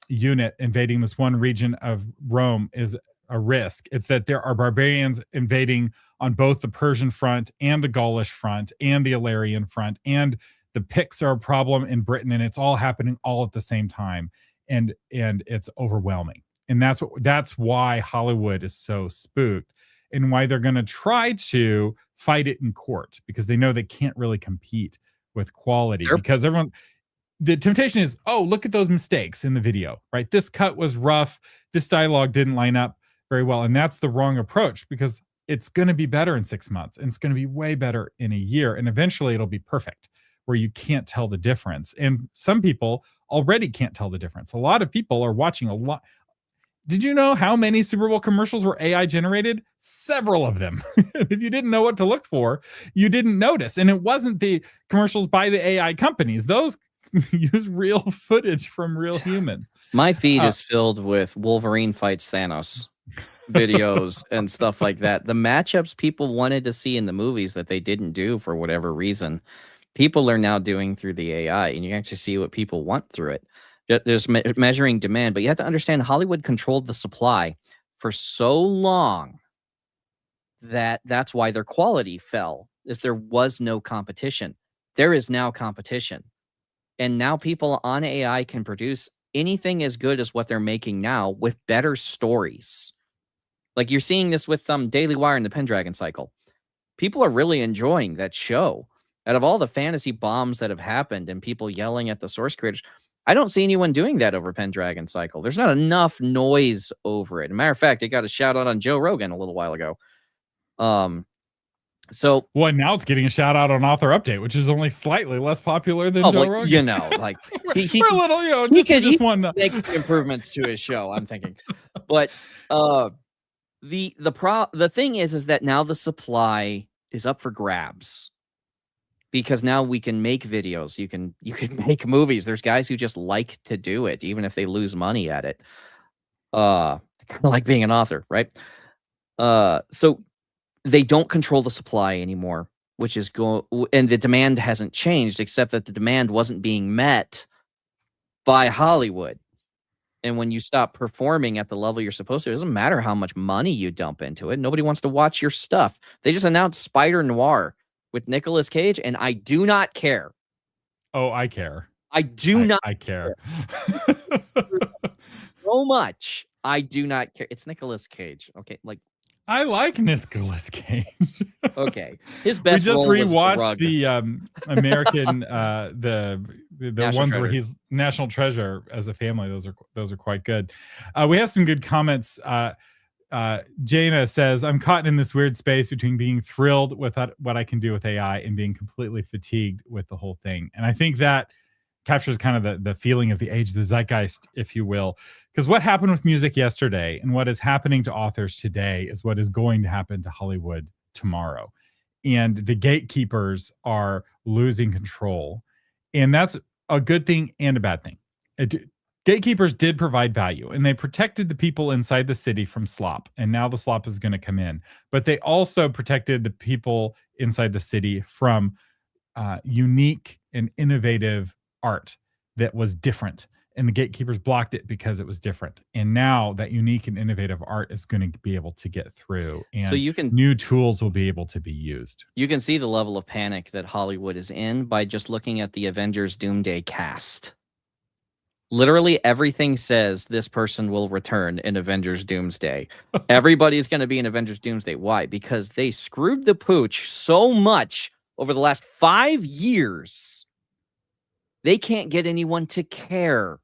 unit invading this one region of Rome is a risk. It's that there are barbarians invading on both the Persian front and the Gaulish front and the Illyrian front, and the Picts are a problem in Britain, and it's all happening all at the same time, and it's overwhelming. And that's why Hollywood is so spooked, and why they're going to try to fight it in court, because they know they can't really compete with quality. Because the temptation is, oh, look at those mistakes in the video, right? This cut was rough. This dialogue didn't line up very well. And that's the wrong approach, because it's going to be better in 6 months, and it's going to be way better in a year. And eventually it'll be perfect, where you can't tell the difference. And some people already can't tell the difference. A lot of people are watching a lot. Did you know how many Super Bowl commercials were AI generated? Several of them. If you didn't know what to look for, you didn't notice. And it wasn't the commercials by the AI companies. Those use real footage from real humans. My feed is filled with Wolverine fights Thanos videos and stuff like that. The matchups people wanted to see in the movies that they didn't do for whatever reason, people are now doing through the AI, and you can actually see what people want through it. There's measuring demand, but you have to understand Hollywood controlled the supply for so long that that's why their quality fell, is there was no competition. There is now competition. And now people on AI can produce anything as good as what they're making now with better stories. Like you're seeing this with Daily Wire and the Pendragon Cycle. People are really enjoying that show. Out of all the fantasy bombs that have happened and people yelling at the source creators, I don't see anyone doing that over Pendragon Cycle. There's not enough noise over it. As a matter of fact, it got a shout out on Joe Rogan a little while ago. So well, now it's getting a shout out on Author Update, which is only slightly less popular than Joe Rogan. You know, like he we're a little, you know, he can make some improvements to his show, I'm thinking. But the thing is that now the supply is up for grabs. Because now we can make videos, you can make movies. There's guys who just like to do it, even if they lose money at it. Kind of like being an author, right? So they don't control the supply anymore, which is and the demand hasn't changed, except that the demand wasn't being met by Hollywood. And when you stop performing at the level you're supposed to, it doesn't matter how much money you dump into it. Nobody wants to watch your stuff. They just announced Spider Noir with Nicolas Cage, and I do not care. Oh, I care. I care. So much. I do not care. It's Nicolas Cage. Okay, like I like Nicolas Cage. Okay, his best. We just rewatched the American the ones where he's National Treasure as a family. Those are quite good. We have some good comments. Jaina says, I'm caught in this weird space between being thrilled with what I can do with AI and being completely fatigued with the whole thing. And I think that captures kind of the feeling of the age, the zeitgeist, if you will. Because what happened with music yesterday and what is happening to authors today is what is going to happen to Hollywood tomorrow. And the gatekeepers are losing control. And that's a good thing and a bad thing. gatekeepers did provide value, and they protected the people inside the city from slop. And now the slop is going to come in. But they also protected the people inside the city from unique and innovative art that was different. And the gatekeepers blocked it because it was different. And now that unique and innovative art is going to be able to get through. And so new tools will be able to be used. You can see the level of panic that Hollywood is in by just looking at the Avengers Doomsday cast. Literally everything says this person will return in Avengers Doomsday. Everybody's going to be in Avengers Doomsday. Why? Because they screwed the pooch so much over the last 5 years. They can't get anyone to care.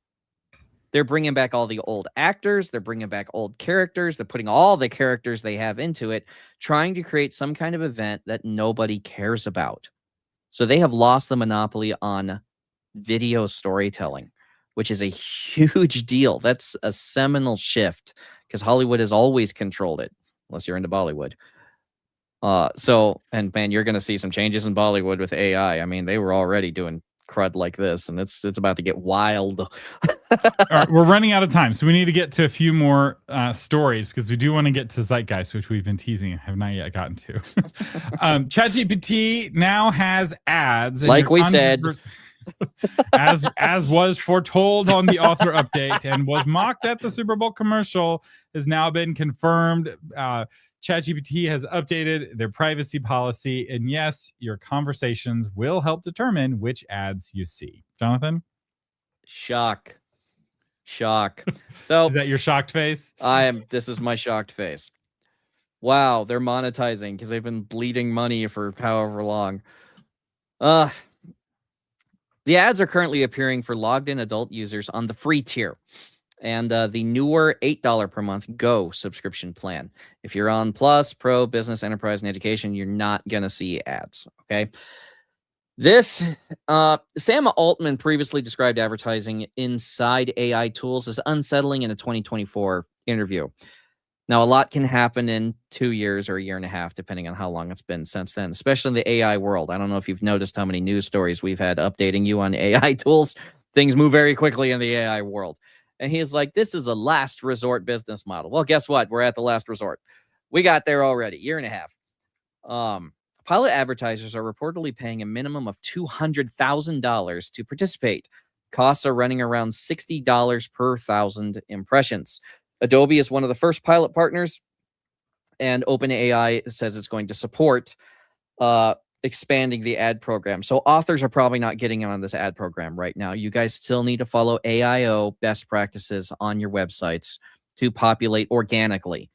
They're bringing back all the old actors. They're bringing back old characters. They're putting all the characters they have into it, trying to create some kind of event that nobody cares about. So they have lost the monopoly on video storytelling, which is a huge deal. That's a seminal shift because Hollywood has always controlled it, unless you're into Bollywood. And man, you're going to see some changes in Bollywood with AI. I mean, they were already doing crud like this, and it's about to get wild. All right, we're running out of time, so we need to get to a few more stories because we do want to get to Zeitgeist, which we've been teasing and have not yet gotten to. ChatGPT now has ads, like we said. as was foretold on the author update and was mocked at the Super Bowl commercial, has now been confirmed. ChatGPT has updated their privacy policy, and yes, your conversations will help determine which ads you see. Jonathan? Shock. So is that your shocked face? This is my shocked face. Wow, they're monetizing because they've been bleeding money for however long. The ads are currently appearing for logged in adult users on the free tier and the newer $8 per month Go subscription plan. If you're on Plus, Pro, Business, Enterprise, and Education, you're not going to see ads, okay? This, Sam Altman previously described advertising inside AI tools as unsettling in a 2024 interview. Now, a lot can happen in 2 years or a year and a half, depending on how long it's been since then, especially in the AI world. I don't know if you've noticed how many news stories we've had updating you on AI tools. Things move very quickly in the AI world. And he's like, this is a last resort business model. Well, guess what? We're at the last resort. We got there already, year and a half. Pilot advertisers are reportedly paying a minimum of $200,000 to participate. Costs are running around $60 per 1,000 impressions. Adobe is one of the first pilot partners, and OpenAI says it's going to support expanding the ad program. So authors are probably not getting on this ad program right now. You guys still need to follow AIO best practices on your websites to populate organically.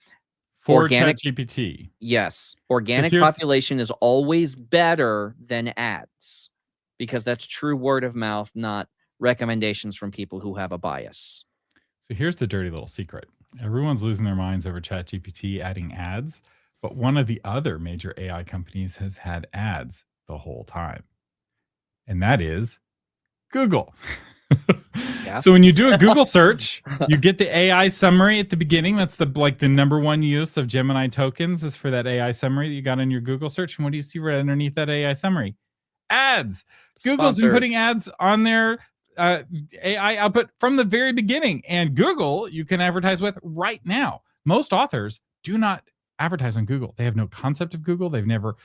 For ChatGPT. Yes. Organic population is always better than ads because that's true word of mouth, not recommendations from people who have a bias. So here's the dirty little secret. Everyone's losing their minds over ChatGPT adding ads, but one of the other major AI companies has had ads the whole time. And that is Google. Yeah. So when you do a Google search, you get the AI summary at the beginning. That's the number one use of Gemini tokens is for that AI summary that you got in your Google search. And what do you see right underneath that AI summary? Ads. Google's been putting ads on their AI output from the very beginning. And Google, you can advertise with right now. Most authors do not advertise on Google. They have no concept of Google. They've never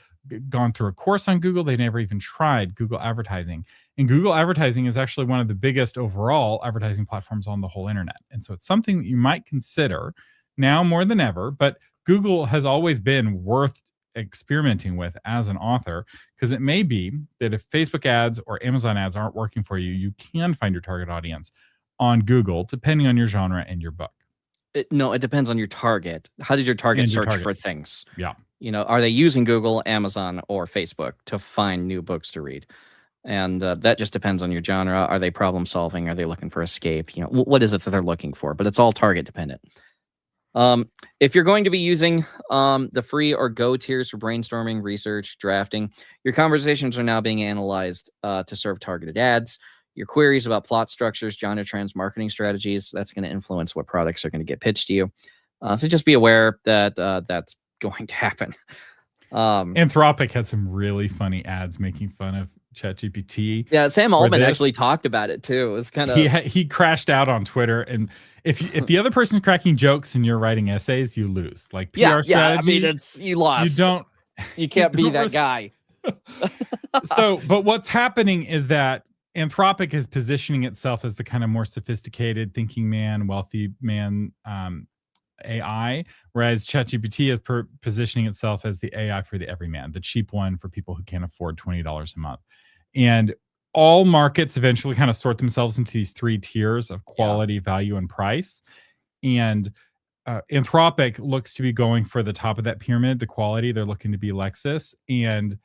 gone through a course on Google. They've never even tried Google advertising. And Google advertising is actually one of the biggest overall advertising platforms on the whole internet. And so it's something that you might consider now more than ever, but Google has always been worth experimenting with as an author, because it may be that if Facebook ads or Amazon ads aren't working for you, you can find your target audience on Google, depending on your genre and your book. No, it depends on your target. How does your target search for things? Yeah. Are they using Google, Amazon, or Facebook to find new books to read? And that just depends on your genre. Are they problem solving? Are they looking for escape? What is it that they're looking for? But it's all target dependent. If you're going to be using the free or Go tiers for brainstorming, research, drafting, your conversations are now being analyzed to serve targeted ads. Your queries about plot structures, genre trends, marketing strategies, that's going to influence what products are going to get pitched to you. So just be aware that that's going to happen. Anthropic had some really funny ads making fun of ChatGPT. Yeah, Sam for Altman this. actually talked about it too. It was kind of He crashed out on Twitter, and if the other person's cracking jokes and you're writing essays, you lose. Like PR strategy. I mean, you lost. You can't be that guy. But what's happening is that Anthropic is positioning itself as the kind of more sophisticated thinking man, wealthy man AI, whereas ChatGPT is positioning itself as the AI for the everyman, the cheap one for people who can't afford $20 a month. And all markets eventually kind of sort themselves into these three tiers of quality, value, and price. And Anthropic looks to be going for the top of that pyramid, the quality. They're looking to be Lexus, and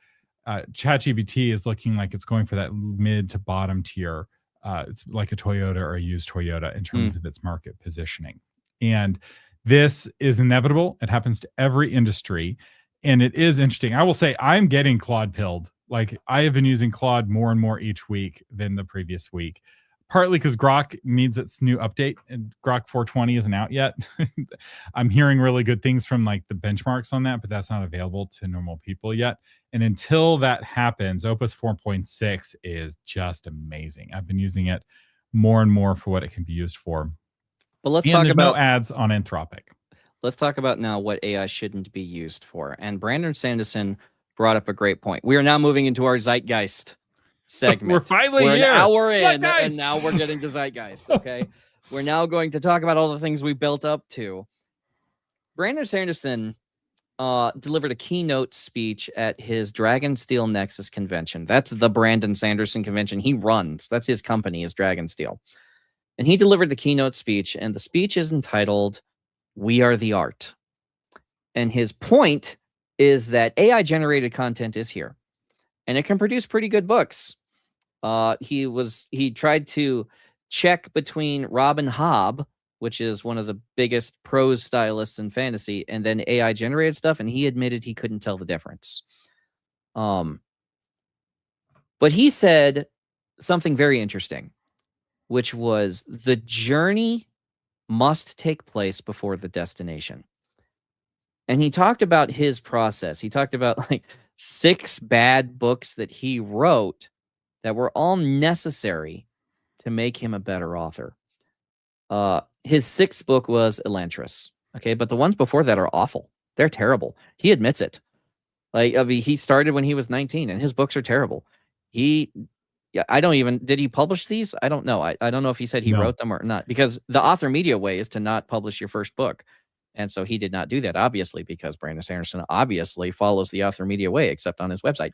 ChatGPT is looking like it's going for that mid to bottom tier. It's like a Toyota or a used Toyota in terms of its market positioning. And this is inevitable. It happens to every industry. And it is interesting. I will say I'm getting Claude pilled. Like I have been using Claude more and more each week than the previous week. Partly because Grok needs its new update, and Grok 420 isn't out yet. I'm hearing really good things from like the benchmarks on that, but that's not available to normal people yet. And until that happens, Opus 4.6 is just amazing. I've been using it more and more for what it can be used for. But let's talk about no ads on Anthropic. Let's talk about now what AI shouldn't be used for. And Brandon Sanderson brought up a great point. We are now moving into our Zeitgeist segment. We're finally an here. hour in, and now we're getting to Zeitgeist. Okay, we're now going to talk about all the things we built up to. Brandon Sanderson delivered a keynote speech at his Dragonsteel Nexus convention. That's the Brandon Sanderson convention he runs. That's his company, is Dragonsteel. And he delivered the keynote speech, and the speech is entitled "We Are the Art." And his point is that AI-generated content is here, and it can produce pretty good books. He tried to check between Robin Hobb, which is one of the biggest prose stylists in fantasy, and then AI generated stuff, and he admitted he couldn't tell the difference. But he said something very interesting, which was the journey must take place before the destination. And he talked about his process. He talked about like 6 bad books that he wrote that were all necessary to make him a better author. His 6th book was Elantris. Okay, but the ones before that are awful. They're terrible. He admits it. Like, I mean, he started when he was 19, and his books are terrible. Did he publish these? I don't know. I don't know if he said he wrote them or not, because the author media way is to not publish your first book. And so he did not do that, obviously, because Brandon Sanderson obviously follows the author media way, except on his website.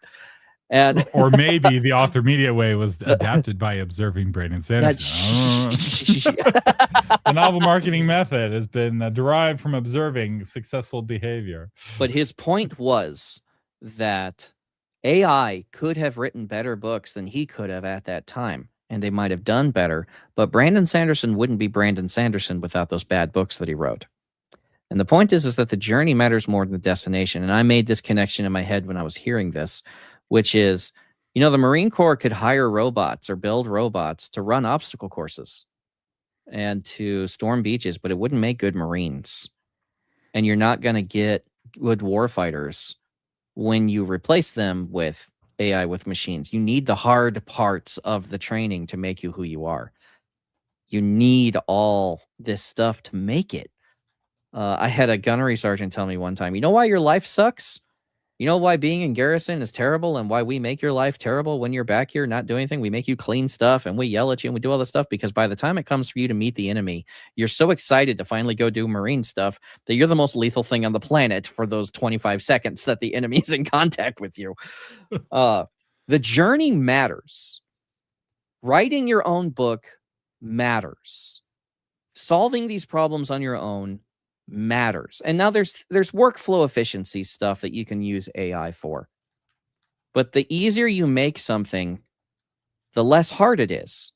And or maybe the author media way was adapted by observing Brandon Sanderson. The novel marketing method has been derived from observing successful behavior. But his point was that AI could have written better books than he could have at that time, and they might have done better. But Brandon Sanderson wouldn't be Brandon Sanderson without those bad books that he wrote. And the point is that the journey matters more than the destination. And I made this connection in my head when I was hearing this, which is, the Marine Corps could hire robots or build robots to run obstacle courses and to storm beaches, but it wouldn't make good Marines. And you're not going to get good warfighters when you replace them with AI, with machines. You need the hard parts of the training to make you who you are. You need all this stuff to make it. I had a gunnery sergeant tell me one time, you know why your life sucks? You know why being in garrison is terrible and why we make your life terrible when you're back here not doing anything? We make you clean stuff and we yell at you and we do all this stuff because by the time it comes for you to meet the enemy, you're so excited to finally go do Marine stuff that you're the most lethal thing on the planet for those 25 seconds that the enemy's in contact with you. The journey matters. Writing your own book matters. Solving these problems on your own matters. And now there's workflow efficiency stuff that you can use AI for. But the easier you make something, the less hard it is.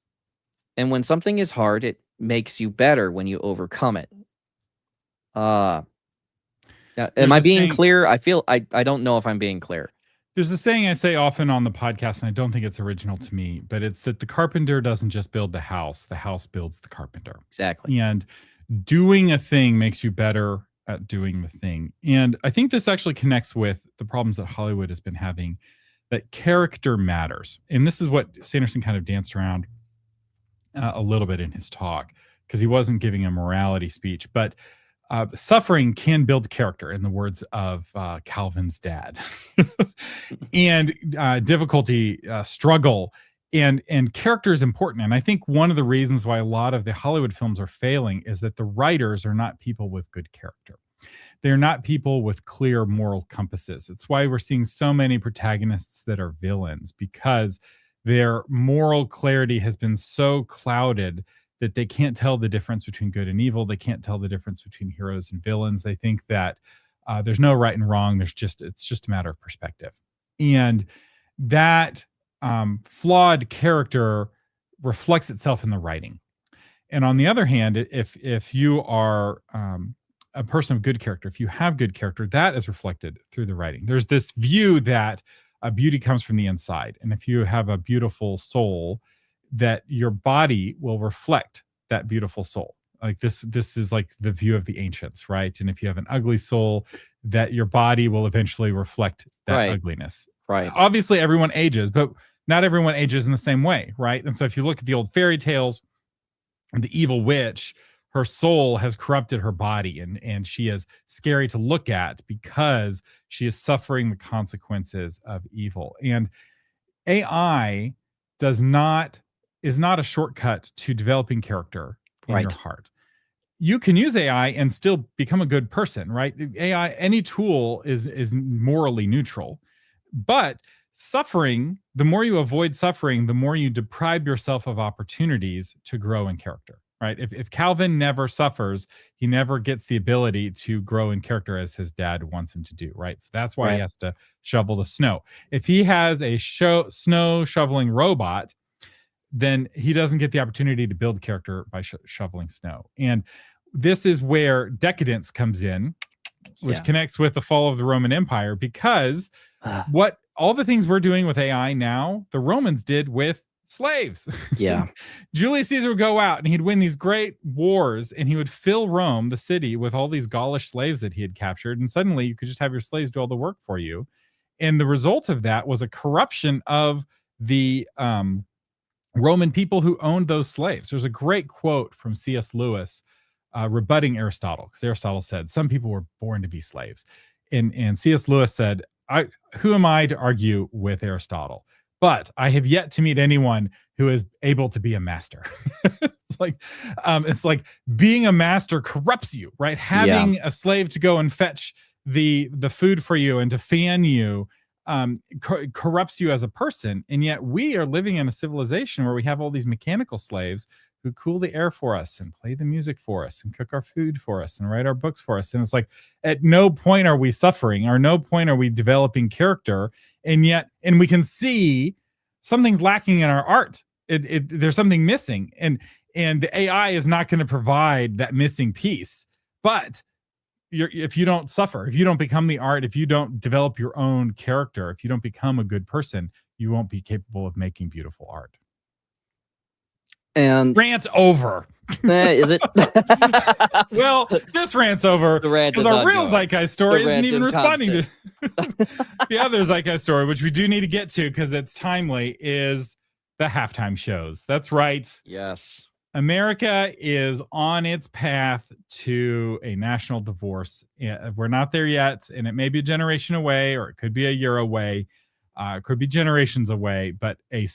And when something is hard, it makes you better when you overcome it. Am I being clear? I feel I don't know if I'm being clear. There's a saying I say often on the podcast, and I don't think it's original to me, but it's that the carpenter doesn't just build the house builds the carpenter. Exactly. And doing a thing makes you better at doing the thing. And I think this actually connects with the problems that Hollywood has been having. that character matters. And this is what Sanderson kind of danced around a little bit in his talk, because he wasn't giving a morality speech, but suffering can build character, in the words of Calvin's dad. And difficulty, struggle, and character is important. And I think one of the reasons why a lot of the Hollywood films are failing is that the writers are not people with good character. They're not people with clear moral compasses. It's why we're seeing so many protagonists that are villains, because their moral clarity has been so clouded that they can't tell the difference between good and evil. They can't tell the difference between heroes and villains. They think that there's no right and wrong. It's just a matter of perspective. And that flawed character reflects itself in the writing. And on the other hand, if you are a person of good character, if you have good character, that is reflected through the writing. There's this view that beauty comes from the inside. And if you have a beautiful soul, that your body will reflect that beautiful soul. Like this is like the view of the ancients, right? And if you have an ugly soul, that your body will eventually reflect that ugliness. Right. Obviously, everyone ages, but not everyone ages in the same way, right? And so if you look at the old fairy tales, and the evil witch, her soul has corrupted her body, and she is scary to look at because she is suffering the consequences of evil. And AI is not a shortcut to developing character in your heart. You can use AI and still become a good person, right? AI, any tool is morally neutral, but suffering, the more you avoid suffering, the more you deprive yourself of opportunities to grow in character, right? If Calvin never suffers, he never gets the ability to grow in character as his dad wants him to do, right? So that's why he has to shovel the snow. If he has a snow shoveling robot, then he doesn't get the opportunity to build character by shoveling snow. And this is where decadence comes in, which connects with the fall of the Roman Empire, because what all the things we're doing with AI now, the Romans did with slaves. Yeah. Julius Caesar would go out and he'd win these great wars, and he would fill Rome, the city, with all these Gaulish slaves that he had captured. And suddenly you could just have your slaves do all the work for you. And the result of that was a corruption of the Roman people who owned those slaves. There's a great quote from C.S. Lewis rebutting Aristotle, because Aristotle said some people were born to be slaves. And C.S. Lewis said, who am I to argue with Aristotle? But I have yet to meet anyone who is able to be a master. It's like being a master corrupts you, right? Having a slave to go and fetch the food for you and to fan you corrupts you as a person. And yet we are living in a civilization where we have all these mechanical slaves who cool the air for us and play the music for us and cook our food for us and write our books for us. And it's like, at no point are we suffering, or no point are we developing character. And we can see something's lacking in our art. There's something missing. And the AI is not going to provide that missing piece. But if you don't suffer, if you don't become the art, if you don't develop your own character, if you don't become a good person, you won't be capable of making beautiful art. And rant over. Is it? Well, this rant's over because our real Zeitgeist story isn't even responding to the other Zeitgeist story, which we do need to get to because it's timely, is the halftime shows. That's right. Yes. America is on its path to a national divorce. We're not there yet, and it may be a generation away, or it could be a year away. It could be generations away, but a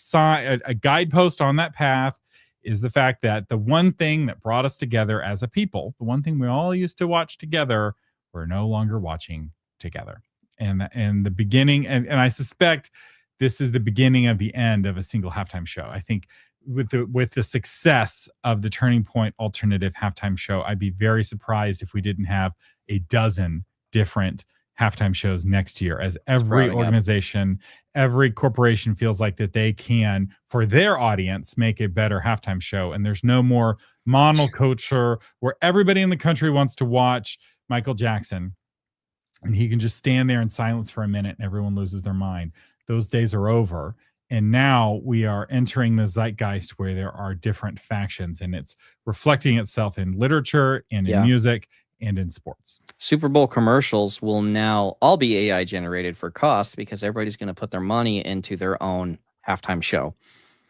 guidepost on that path is the fact that the one thing that brought us together as a people, the one thing we all used to watch together, we're no longer watching together. And the beginning, and I suspect this is the beginning of the end of a single halftime show. I think with the success of the Turning Point alternative halftime show, I'd be very surprised if we didn't have a dozen different halftime shows next year, as every organization, every corporation feels like that they can, for their audience, make a better halftime show. And there's no more monoculture where everybody in the country wants to watch Michael Jackson and he can just stand there in silence for a minute and everyone loses their mind. Those days are over. And now we are entering the zeitgeist where there are different factions, and it's reflecting itself in literature and in music and in sports. Super Bowl commercials will now all be AI generated for cost because everybody's going to put their money into their own halftime show.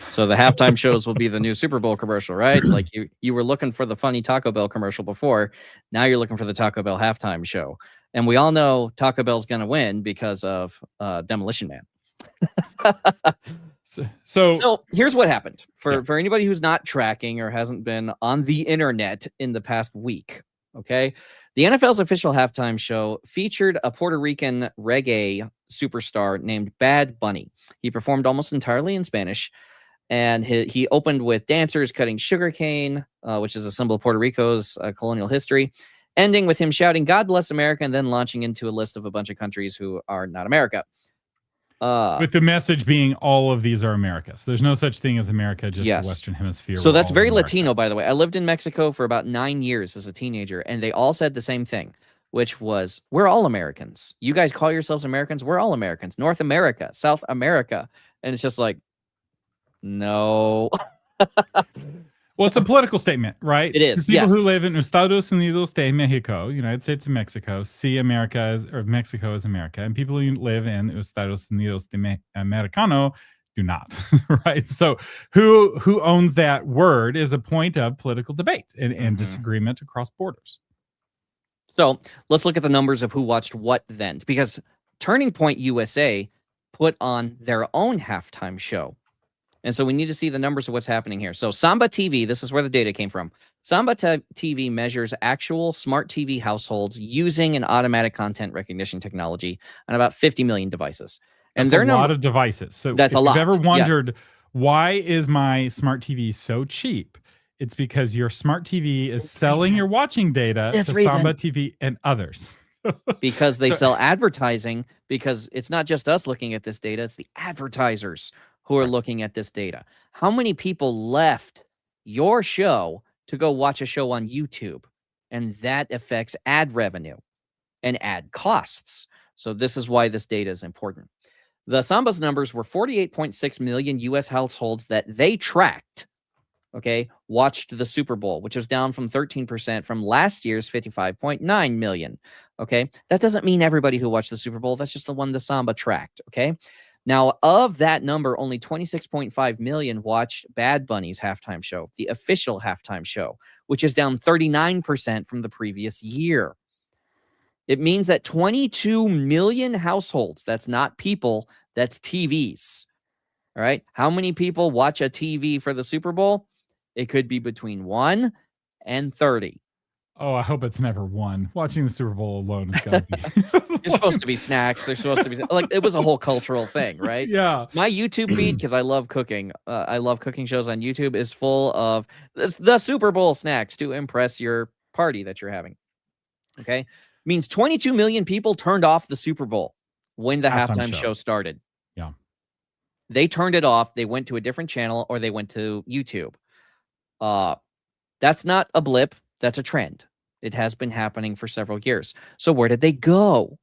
So the halftime shows will be the new Super Bowl commercial, right? Like you were looking for the funny Taco Bell commercial before. Now you're looking for the Taco Bell halftime show. And we all know Taco Bell's going to win because of Demolition Man. So here's what happened for anybody who's not tracking or hasn't been on the internet in the past week. Okay. The NFL's official halftime show featured a Puerto Rican reggae superstar named Bad Bunny. He performed almost entirely in Spanish, and he opened with dancers cutting sugarcane, which is a symbol of Puerto Rico's colonial history, ending with him shouting, "God bless America," and then launching into a list of a bunch of countries who are not America. With the message being all of these are America. So there's no such thing as America, just the Western Hemisphere. So that's very Latino, by the way. I lived in Mexico for about 9 years as a teenager, and they all said the same thing, which was, we're all Americans. You guys call yourselves Americans? We're all Americans. North America, South America. And it's just like, no. Well, it's a political statement, right? It is. People who live in Estados Unidos de Mexico, United States of Mexico, see America as, or Mexico as America, and people who live in Estados Unidos de Americano do not, right? So who owns that word is a point of political debate and disagreement across borders. So let's look at the numbers of who watched what then, because Turning Point USA put on their own halftime show. And so we need to see the numbers of what's happening here. So Samba TV, this is where the data came from. Samba TV measures actual smart TV households using an automatic content recognition technology on about 50 million devices. And that's a lot of devices. So that's if a lot. You've ever wondered, why is my smart TV so cheap? It's because your smart TV is selling your watching data to Samba TV and others. Because they sell advertising, because it's not just us looking at this data, it's the advertisers who are looking at this data. How many people left your show to go watch a show on YouTube? And that affects ad revenue and ad costs. So this is why this data is important. The Samba's numbers were 48.6 million U.S. households that they tracked, watched the Super Bowl, which was down from 13% from last year's 55.9 million. That doesn't mean everybody who watched the Super Bowl. That's just the one the Samba tracked. Now, of that number, only 26.5 million watched Bad Bunny's halftime show, the official halftime show, which is down 39% from the previous year. It means that 22 million households, that's not people, that's TVs. All right. How many people watch a TV for the Super Bowl? It could be between 1 and 30. Oh, I hope it's never 1. Watching the Super Bowl alone has got to be. There's supposed to be snacks. There's supposed to be like, it was a whole cultural thing, right? Yeah. My YouTube feed, because I love cooking. I love cooking shows on YouTube, is full of the Super Bowl snacks to impress your party that you're having. Means 22 million people turned off the Super Bowl when the halftime show started. Yeah. They turned it off. They went to a different channel or they went to YouTube. That's not a blip. That's a trend. It has been happening for several years. So where did they go?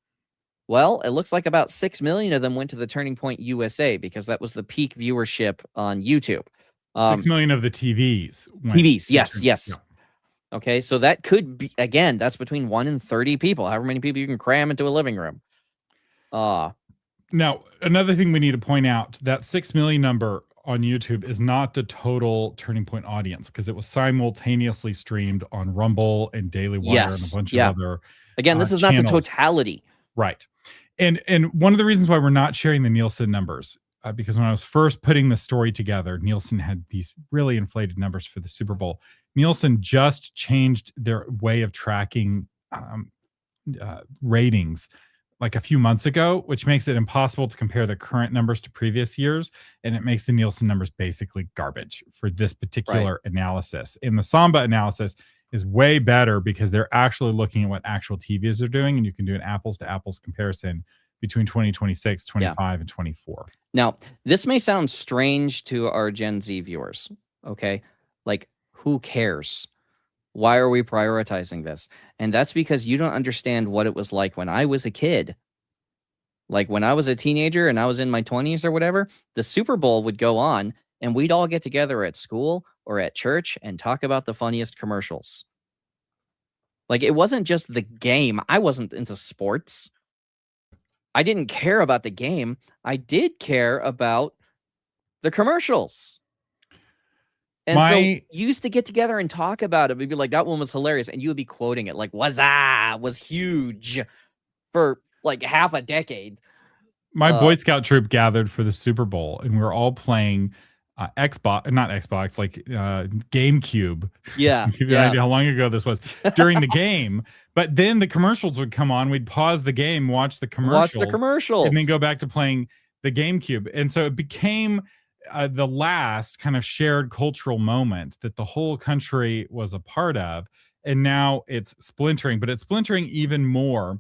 Well, it looks like about 6 million of them went to the Turning Point USA because that was the peak viewership on YouTube. 6 million of the TVs. Yes. Yeah. Okay, so that could be, again, that's between 1 and 30 people, however many people you can cram into a living room. Now, another thing we need to point out, that 6 million number on YouTube is not the total Turning Point audience, because it was simultaneously streamed on Rumble and Daily Wire and a bunch of other Again, this is not the totality. Right. And one of the reasons why we're not sharing the Nielsen numbers, because when I was first putting the story together, Nielsen had these really inflated numbers for the Super Bowl. Nielsen just changed their way of tracking ratings like a few months ago, which makes it impossible to compare the current numbers to previous years. And it makes the Nielsen numbers basically garbage for this particular analysis. And the Samba analysis is way better because they're actually looking at what actual TVs are doing. And you can do an apples to apples comparison between 2026, 25, and 24. Now, this may sound strange to our Gen Z viewers. Like, who cares? Why are we prioritizing this? And that's because you don't understand what it was like when I was a kid. Like when I was a teenager and I was in my 20s or whatever, the Super Bowl would go on and we'd all get together at school or at church and talk about the funniest commercials. Like, it wasn't just the game. I wasn't into sports. I didn't care about the game. I did care about the commercials. And so you used to get together and talk about it. We'd be like, that one was hilarious. And you would be quoting it like, was huge for like half a decade. My Boy Scout troop gathered for the Super Bowl, and we were all playing not Xbox, like GameCube. Yeah. Give you an idea how long ago this was during the game. But then the commercials would come on. We'd pause the game, watch the commercials, and then go back to playing the GameCube. And so it became the last kind of shared cultural moment that the whole country was a part of. And now it's splintering, but it's splintering even more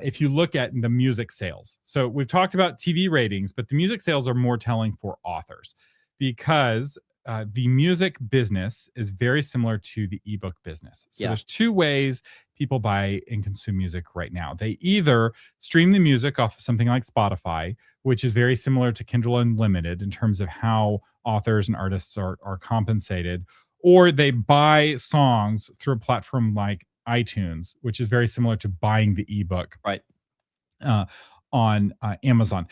if you look at the music sales. So we've talked about TV ratings, but the music sales are more telling for authors, because the music business is very similar to the ebook business. So there's two ways people buy and consume music right now. They either stream the music off of something like Spotify, which is very similar to Kindle Unlimited in terms of how authors and artists are compensated, or they buy songs through a platform like iTunes, which is very similar to buying the ebook on Amazon.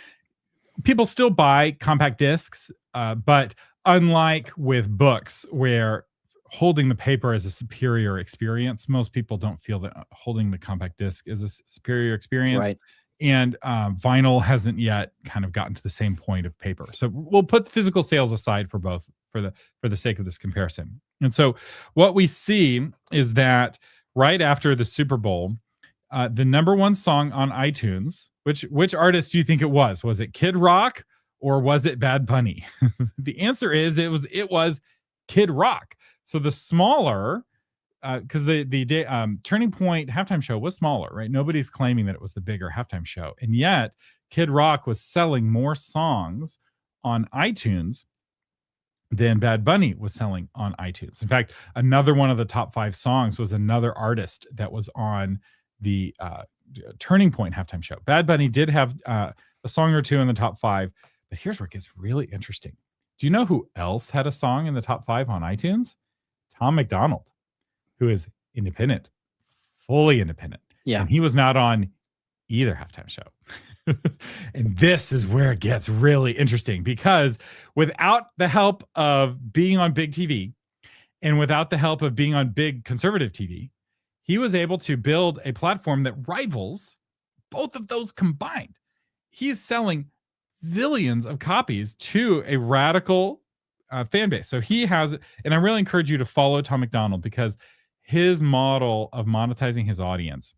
People still buy compact discs, but unlike with books, where holding the paper is a superior experience, most people don't feel that holding the compact disc is a superior experience. Right. And vinyl hasn't yet kind of gotten to the same point of paper. So we'll put physical sales aside for both, for the sake of this comparison. And so what we see is that right after the Super Bowl, the #1 song on iTunes, which artist do you think it was? Was it Kid Rock or was it Bad Bunny? The answer is it was Kid Rock. So the smaller, because the Turning Point halftime show was smaller, right? Nobody's claiming that it was the bigger halftime show, and yet Kid Rock was selling more songs on iTunes than Bad Bunny was selling on iTunes. In fact, another one of the top 5 songs was another artist that was on the Turning Point halftime show. Bad Bunny did have a song or two in the top 5, but here's where it gets really interesting. Do you know who else had a song in the top 5 on iTunes? Tom McDonald, who is independent, fully independent. Yeah. And he was not on either halftime show. And this is where it gets really interesting, because without the help of being on big TV and without the help of being on big conservative TV, he was able to build a platform that rivals both of those combined. He's selling zillions of copies to a radical fan base. So he has, and I really encourage you to follow Tom McDonald, because his model of monetizing his audience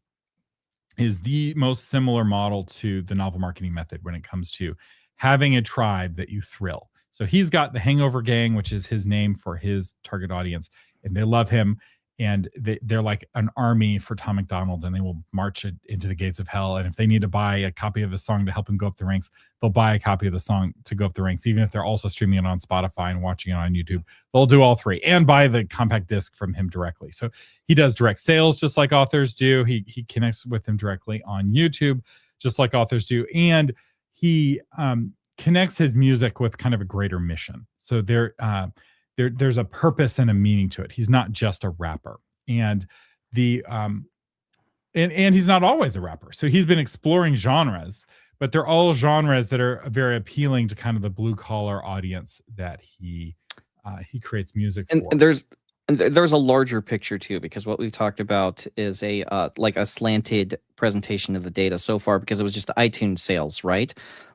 is the most similar model to the novel marketing method when it comes to having a tribe that you thrill. So he's got the Hangover Gang, which is his name for his target audience, and they love him. And they're like an army for Tom McDonald, and they will march it into the gates of hell. And if they need to buy a copy of the song to help him go up the ranks, they'll buy a copy of the song to go up the ranks, even if they're also streaming it on Spotify and watching it on YouTube. They'll do all three and buy the compact disc from him directly. So he does direct sales just like authors do. He connects with them directly on YouTube just like authors do. And he connects his music with kind of a greater mission. So there's a purpose and a meaning to it. He's not just a rapper, and and he's not always a rapper. So he's been exploring genres, but they're all genres that are very appealing to kind of the blue collar audience that he creates music for. And there's a larger picture too, because what we've talked about is a like a slanted presentation of the data so far, because it was just iTunes sales, right?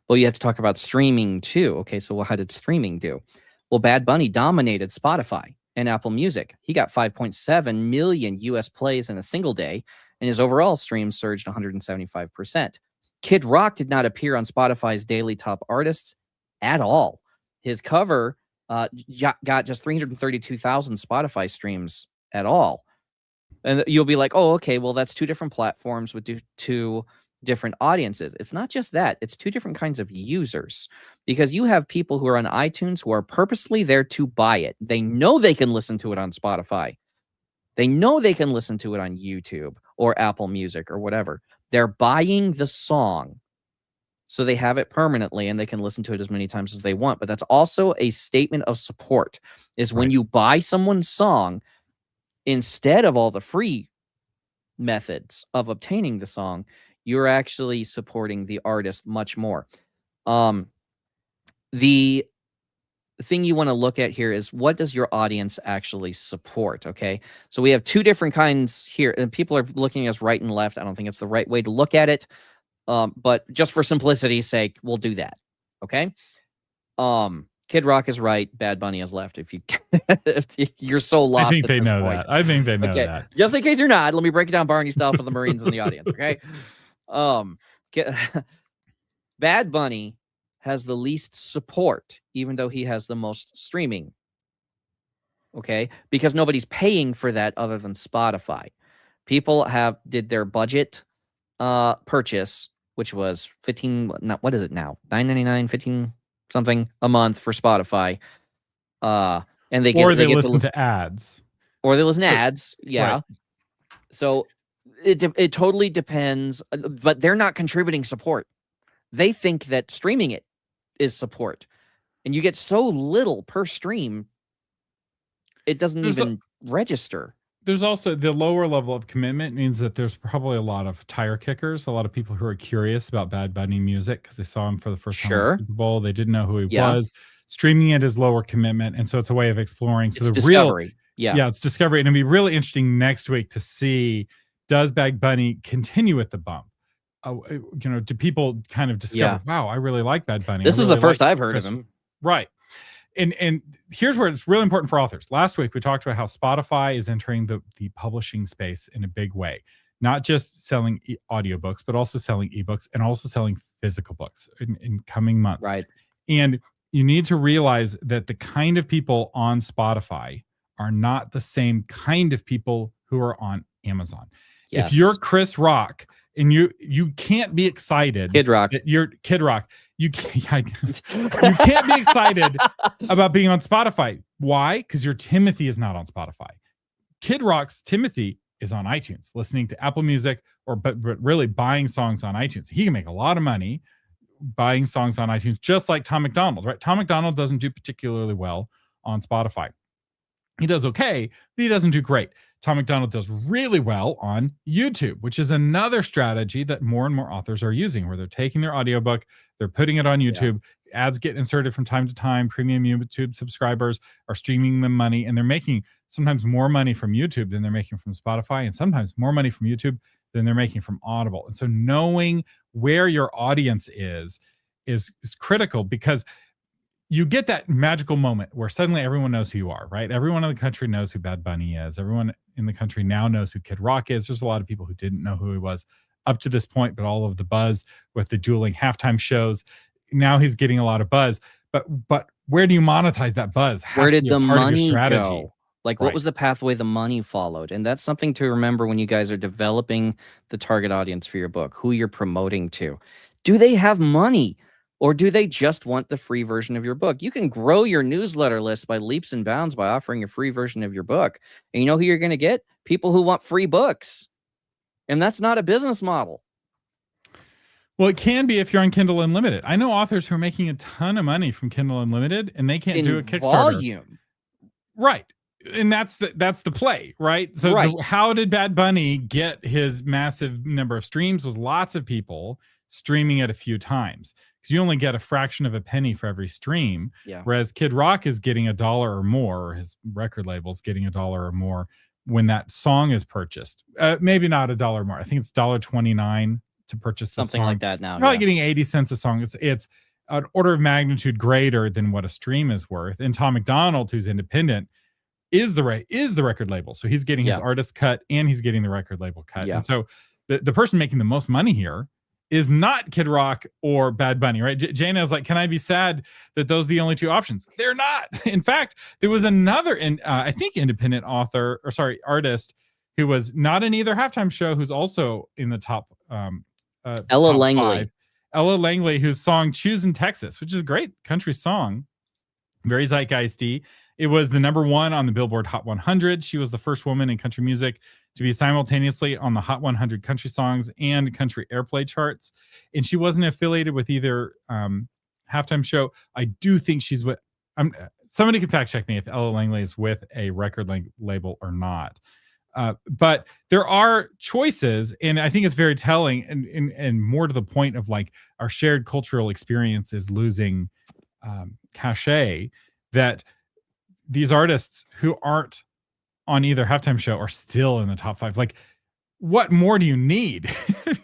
Well, you have to talk about streaming too. Okay, so how did streaming do? Well, Bad Bunny dominated Spotify and Apple Music. He got 5.7 million US plays in a single day, and his overall streams surged 175%. Kid Rock did not appear on Spotify's daily top artists at all. His cover got just 332,000 Spotify streams at all. And you'll be like, oh, okay, well, that's two different platforms with two different audiences. It's not just that, it's two different kinds of users, because you have people who are on iTunes who are purposely there to buy it. They know they can listen to it on Spotify. They know they can listen to it on YouTube or Apple Music or whatever. They're buying the song, so they have it permanently and they can listen to it as many times as they want. But that's also a statement of support, is when you buy someone's song instead of all the free methods of obtaining the song, you're actually supporting the artist much more. The thing you want to look at here is, what does your audience actually support? Okay, so we have two different kinds here, and people are looking at us right and left. I don't think it's the right way to look at it, but just for simplicity's sake, we'll do that. Okay. Kid Rock is right, Bad Bunny is left. If you're so lost, I think they know point. that. I think they know that. Just in case you're not, let me break it down Barney style for the Marines in the audience. Okay. Bad Bunny has the least support, even though he has the most streaming. Okay, because nobody's paying for that other than Spotify. People did their budget purchase, which was 15. What is it now? $9.99, 15 something a month for Spotify. And they listen to ads. Or they listen to ads. Yeah. Right. So it totally depends, but they're not contributing support. They think that streaming it is support, and you get so little per stream, it doesn't even register. There's also the lower level of commitment means that there's probably a lot of tire kickers, a lot of people who are curious about Bad Bunny music because they saw him for the first time at the Super Bowl. They didn't know who he was. Streaming it is lower commitment, and so it's a way of exploring. So it's the discovery. It's discovery, and it'll be really interesting next week to see, does Bad Bunny continue with the bump? Do people kind of discover, wow, I really like Bad Bunny. This is the first I've heard of him. Right. And here's where it's really important for authors. Last week, we talked about how Spotify is entering the publishing space in a big way, not just selling audiobooks, but also selling ebooks and also selling physical books in coming months. Right. And you need to realize that the kind of people on Spotify are not the same kind of people who are on Amazon. Yes. If you're Chris Rock, and you can't be excited. Kid Rock. You're Kid Rock. You can't be excited about being on Spotify. Why? Because your Timothy is not on Spotify. Kid Rock's Timothy is on iTunes, listening to Apple Music, but really buying songs on iTunes. He can make a lot of money buying songs on iTunes, just like Tom McDonald, right? Tom McDonald doesn't do particularly well on Spotify. He does okay, but he doesn't do great. Tom McDonald does really well on YouTube, which is another strategy that more and more authors are using, where they're taking their audiobook, they're putting it on YouTube, ads get inserted from time to time, premium YouTube subscribers are streaming them money, and they're making sometimes more money from YouTube than they're making from Spotify, and sometimes more money from YouTube than they're making from Audible. And so knowing where your audience is critical, because you get that magical moment where suddenly everyone knows who you are, right? Everyone in the country knows who Bad Bunny is. Everyone in the country now knows who Kid Rock is. There's a lot of people who didn't know who he was up to this point, but all of the buzz with the dueling halftime shows, now he's getting a lot of buzz. But where do you monetize that buzz? Where did the money go? Like, what was the pathway the money followed? And that's something to remember when you guys are developing the target audience for your book, who you're promoting to. Do they have money? Or do they just want the free version of your book? You can grow your newsletter list by leaps and bounds by offering a free version of your book. And you know who you're going to get? People who want free books. And that's not a business model. Well, it can be if you're on Kindle Unlimited. I know authors who are making a ton of money from Kindle Unlimited, and they can't do a Kickstarter. Volume. Right. And that's the play, right? So how did Bad Bunny get his massive number of streams? Was lots of people streaming it a few times, because you only get a fraction of a penny for every stream. Whereas Kid Rock is getting $1 or more, or his record label's getting $1 or more when that song is purchased. Maybe not $1 more. I think it's $1.29 to purchase something like that now. It's probably getting 80 cents a song. It's an order of magnitude greater than what a stream is worth. And Tom McDonald, who's independent, is the record label. So he's getting his artist cut and he's getting the record label cut. And so the person making the most money here is not Kid Rock or Bad Bunny, right? Jana is like, can I be sad that those are the only two options? They're not. In fact, there was another, I think, independent artist who was not in either halftime show, who's also in the top. Ella Langley. Ella Langley, whose song "Choosing Texas," which is a great country song, very zeitgeisty. It was the #1 on the Billboard Hot 100. She was the first woman in country music to be simultaneously on the Hot 100 country songs and country airplay charts. And she wasn't affiliated with either halftime show. I do think she's with, somebody can fact check me if Ella Langley is with a record label or not. But there are choices, and I think it's very telling and more to the point of like our shared cultural experience is losing cachet, that these artists who aren't on either halftime show are still in the top 5. Like, what more do you need?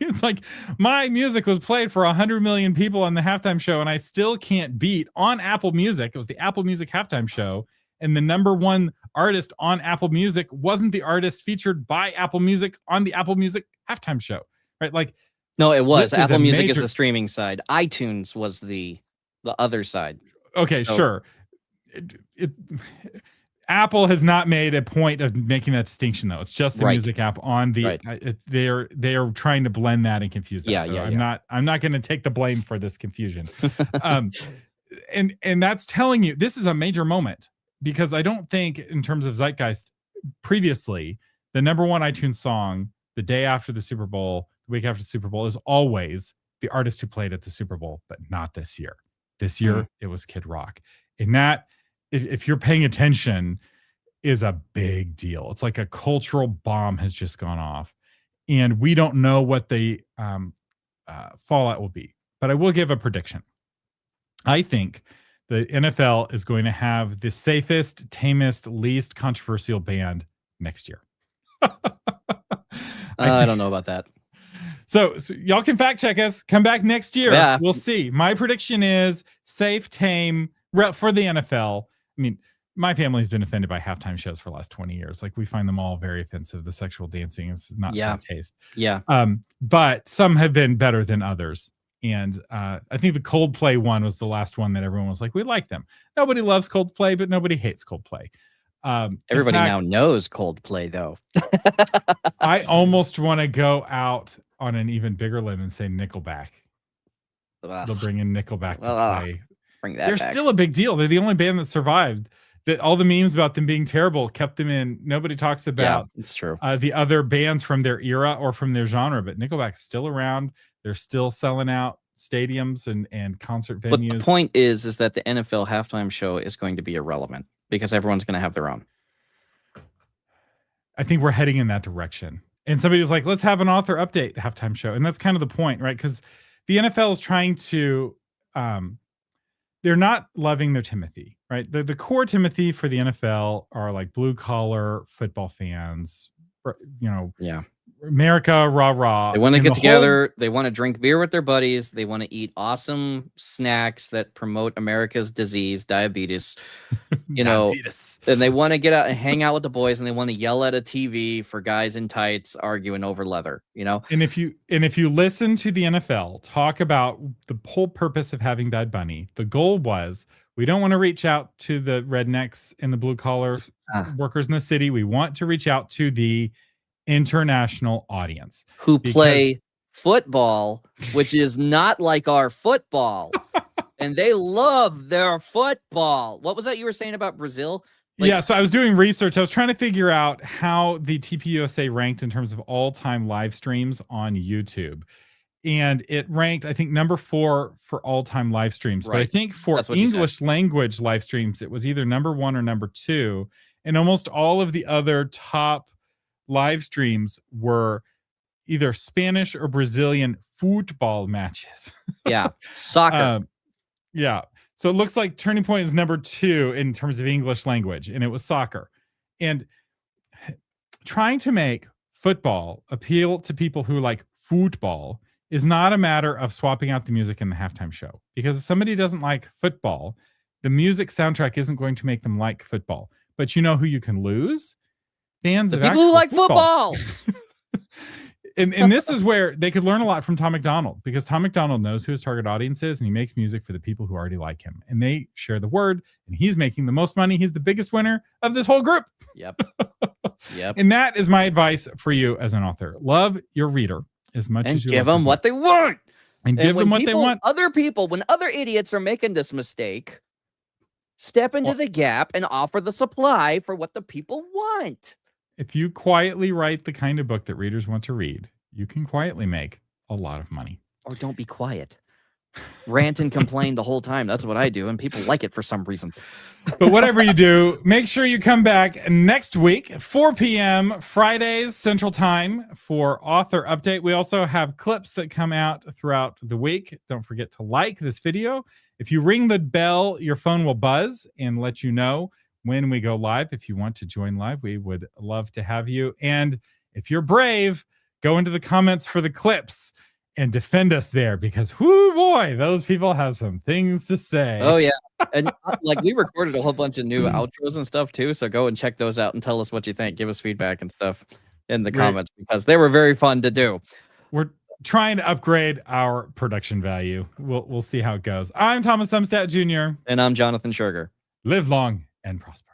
It's like my music was played for 100 million people on the halftime show, and I still can't beat on Apple Music. It was the Apple Music halftime show, and the number one artist on Apple Music wasn't the artist featured by Apple Music on the Apple Music halftime show, right? Like, no, it was this is Apple a Music is major- the streaming side. iTunes was the other side. Okay, So- sure. Apple has not made a point of making that distinction, though. It's just the Right. music app on the. Right. They are trying to blend that and confuse that. Yeah, So yeah, I'm not going to take the blame for this confusion. And that's telling you this is a major moment, because I don't think in terms of zeitgeist previously the number one iTunes song the day after the Super Bowl, the week after the Super Bowl, is always the artist who played at the Super Bowl, but not this year. This year it was Kid Rock, and that. If you're paying attention, is a big deal. It's like a cultural bomb has just gone off, and we don't know what the fallout will be. But I will give a prediction. I think the NFL is going to have the safest, tamest, least controversial band next year. I don't know about that. So y'all can fact check us. Come back next year. Yeah. We'll see. My prediction is safe, tame for the NFL. I mean, my family's been offended by halftime shows for the last 20 years. Like, we find them all very offensive. The sexual dancing is not to our taste. Yeah. But some have been better than others. And I think the Coldplay one was the last one that everyone was like, we like them. Nobody loves Coldplay, but nobody hates Coldplay. Everybody now knows Coldplay, though. I almost want to go out on an even bigger limb and say Nickelback. They'll bring in Nickelback to play. Bring that They're back. still a big deal. They're the only band that survived. That all the memes about them being terrible kept them in. Nobody talks about it's true. The other bands from their era or from their genre, but Nickelback's still around. They're still selling out stadiums and concert venues. But the point is that the NFL halftime show is going to be irrelevant because everyone's going to have their own. I think we're heading in that direction. And somebody's like, let's have an author update halftime show. And that's kind of the point, right? Because the NFL is trying to they're not loving their Timothy, right? The core Timothy for the NFL are like blue collar football fans, Yeah. America, rah, rah. They want to And get the together. They want to drink beer with their buddies. They want to eat awesome snacks that promote America's disease, diabetes. Diabetes. And they want to get out and hang out with the boys, and they want to yell at a TV for guys in tights arguing over leather, And if you listen to the NFL talk about the whole purpose of having Bad Bunny, the goal was, we don't want to reach out to the rednecks and the blue collar workers in the city. We want to reach out to the international audience who play football, which is not like our football. And they love their football. What was that you were saying about Brazil? So I was doing research. I was trying to figure out how the TPUSA ranked in terms of all-time live streams on YouTube. And it ranked, I think, number 4 for all-time live streams. Right. But I think for English language live streams, it was either number 1 or number 2. And almost all of the other top live streams were either Spanish or Brazilian football matches. Yeah. Soccer. Yeah. So it looks like Turning Point is number 2 in terms of English language, and it was soccer. And trying to make football appeal to people who like football is not a matter of swapping out the music in the halftime show. Because if somebody doesn't like football, the music soundtrack isn't going to make them like football. But you know who you can lose? Fans of people who like football. And this is where they could learn a lot from Tom McDonald, because Tom McDonald knows who his target audience is, and he makes music for the people who already like him, and they share the word, and he's making the most money. He's the biggest winner of this whole group. Yep. And that is my advice for you as an author. Love your reader as much as you give them what they want. And give them what they want. Other people, when other idiots are making this mistake, step into the gap and offer the supply for what the people want. If you quietly write the kind of book that readers want to read, you can quietly make a lot of money. Or don't be quiet. rant and complain the whole time. That's what I do, and people like it for some reason. But whatever you do, make sure you come back next week, 4 p.m. Fridays Central Time for Author Update. We also have clips that come out throughout the week. Don't forget to like this video. If you ring the bell, your phone will buzz and let you know when we go live. If you want to join live, we would love to have you. And if you're brave, go into the comments for the clips and defend us there, because whoo boy, those people have some things to say. Oh yeah. And like we recorded a whole bunch of new outros and stuff too. So go and check those out and tell us what you think. Give us feedback and stuff in the comments, because they were very fun to do. We're trying to upgrade our production value. We'll see how it goes. I'm Thomas Umstattd Jr. And I'm Jonathan Sugar. Live long and prosper.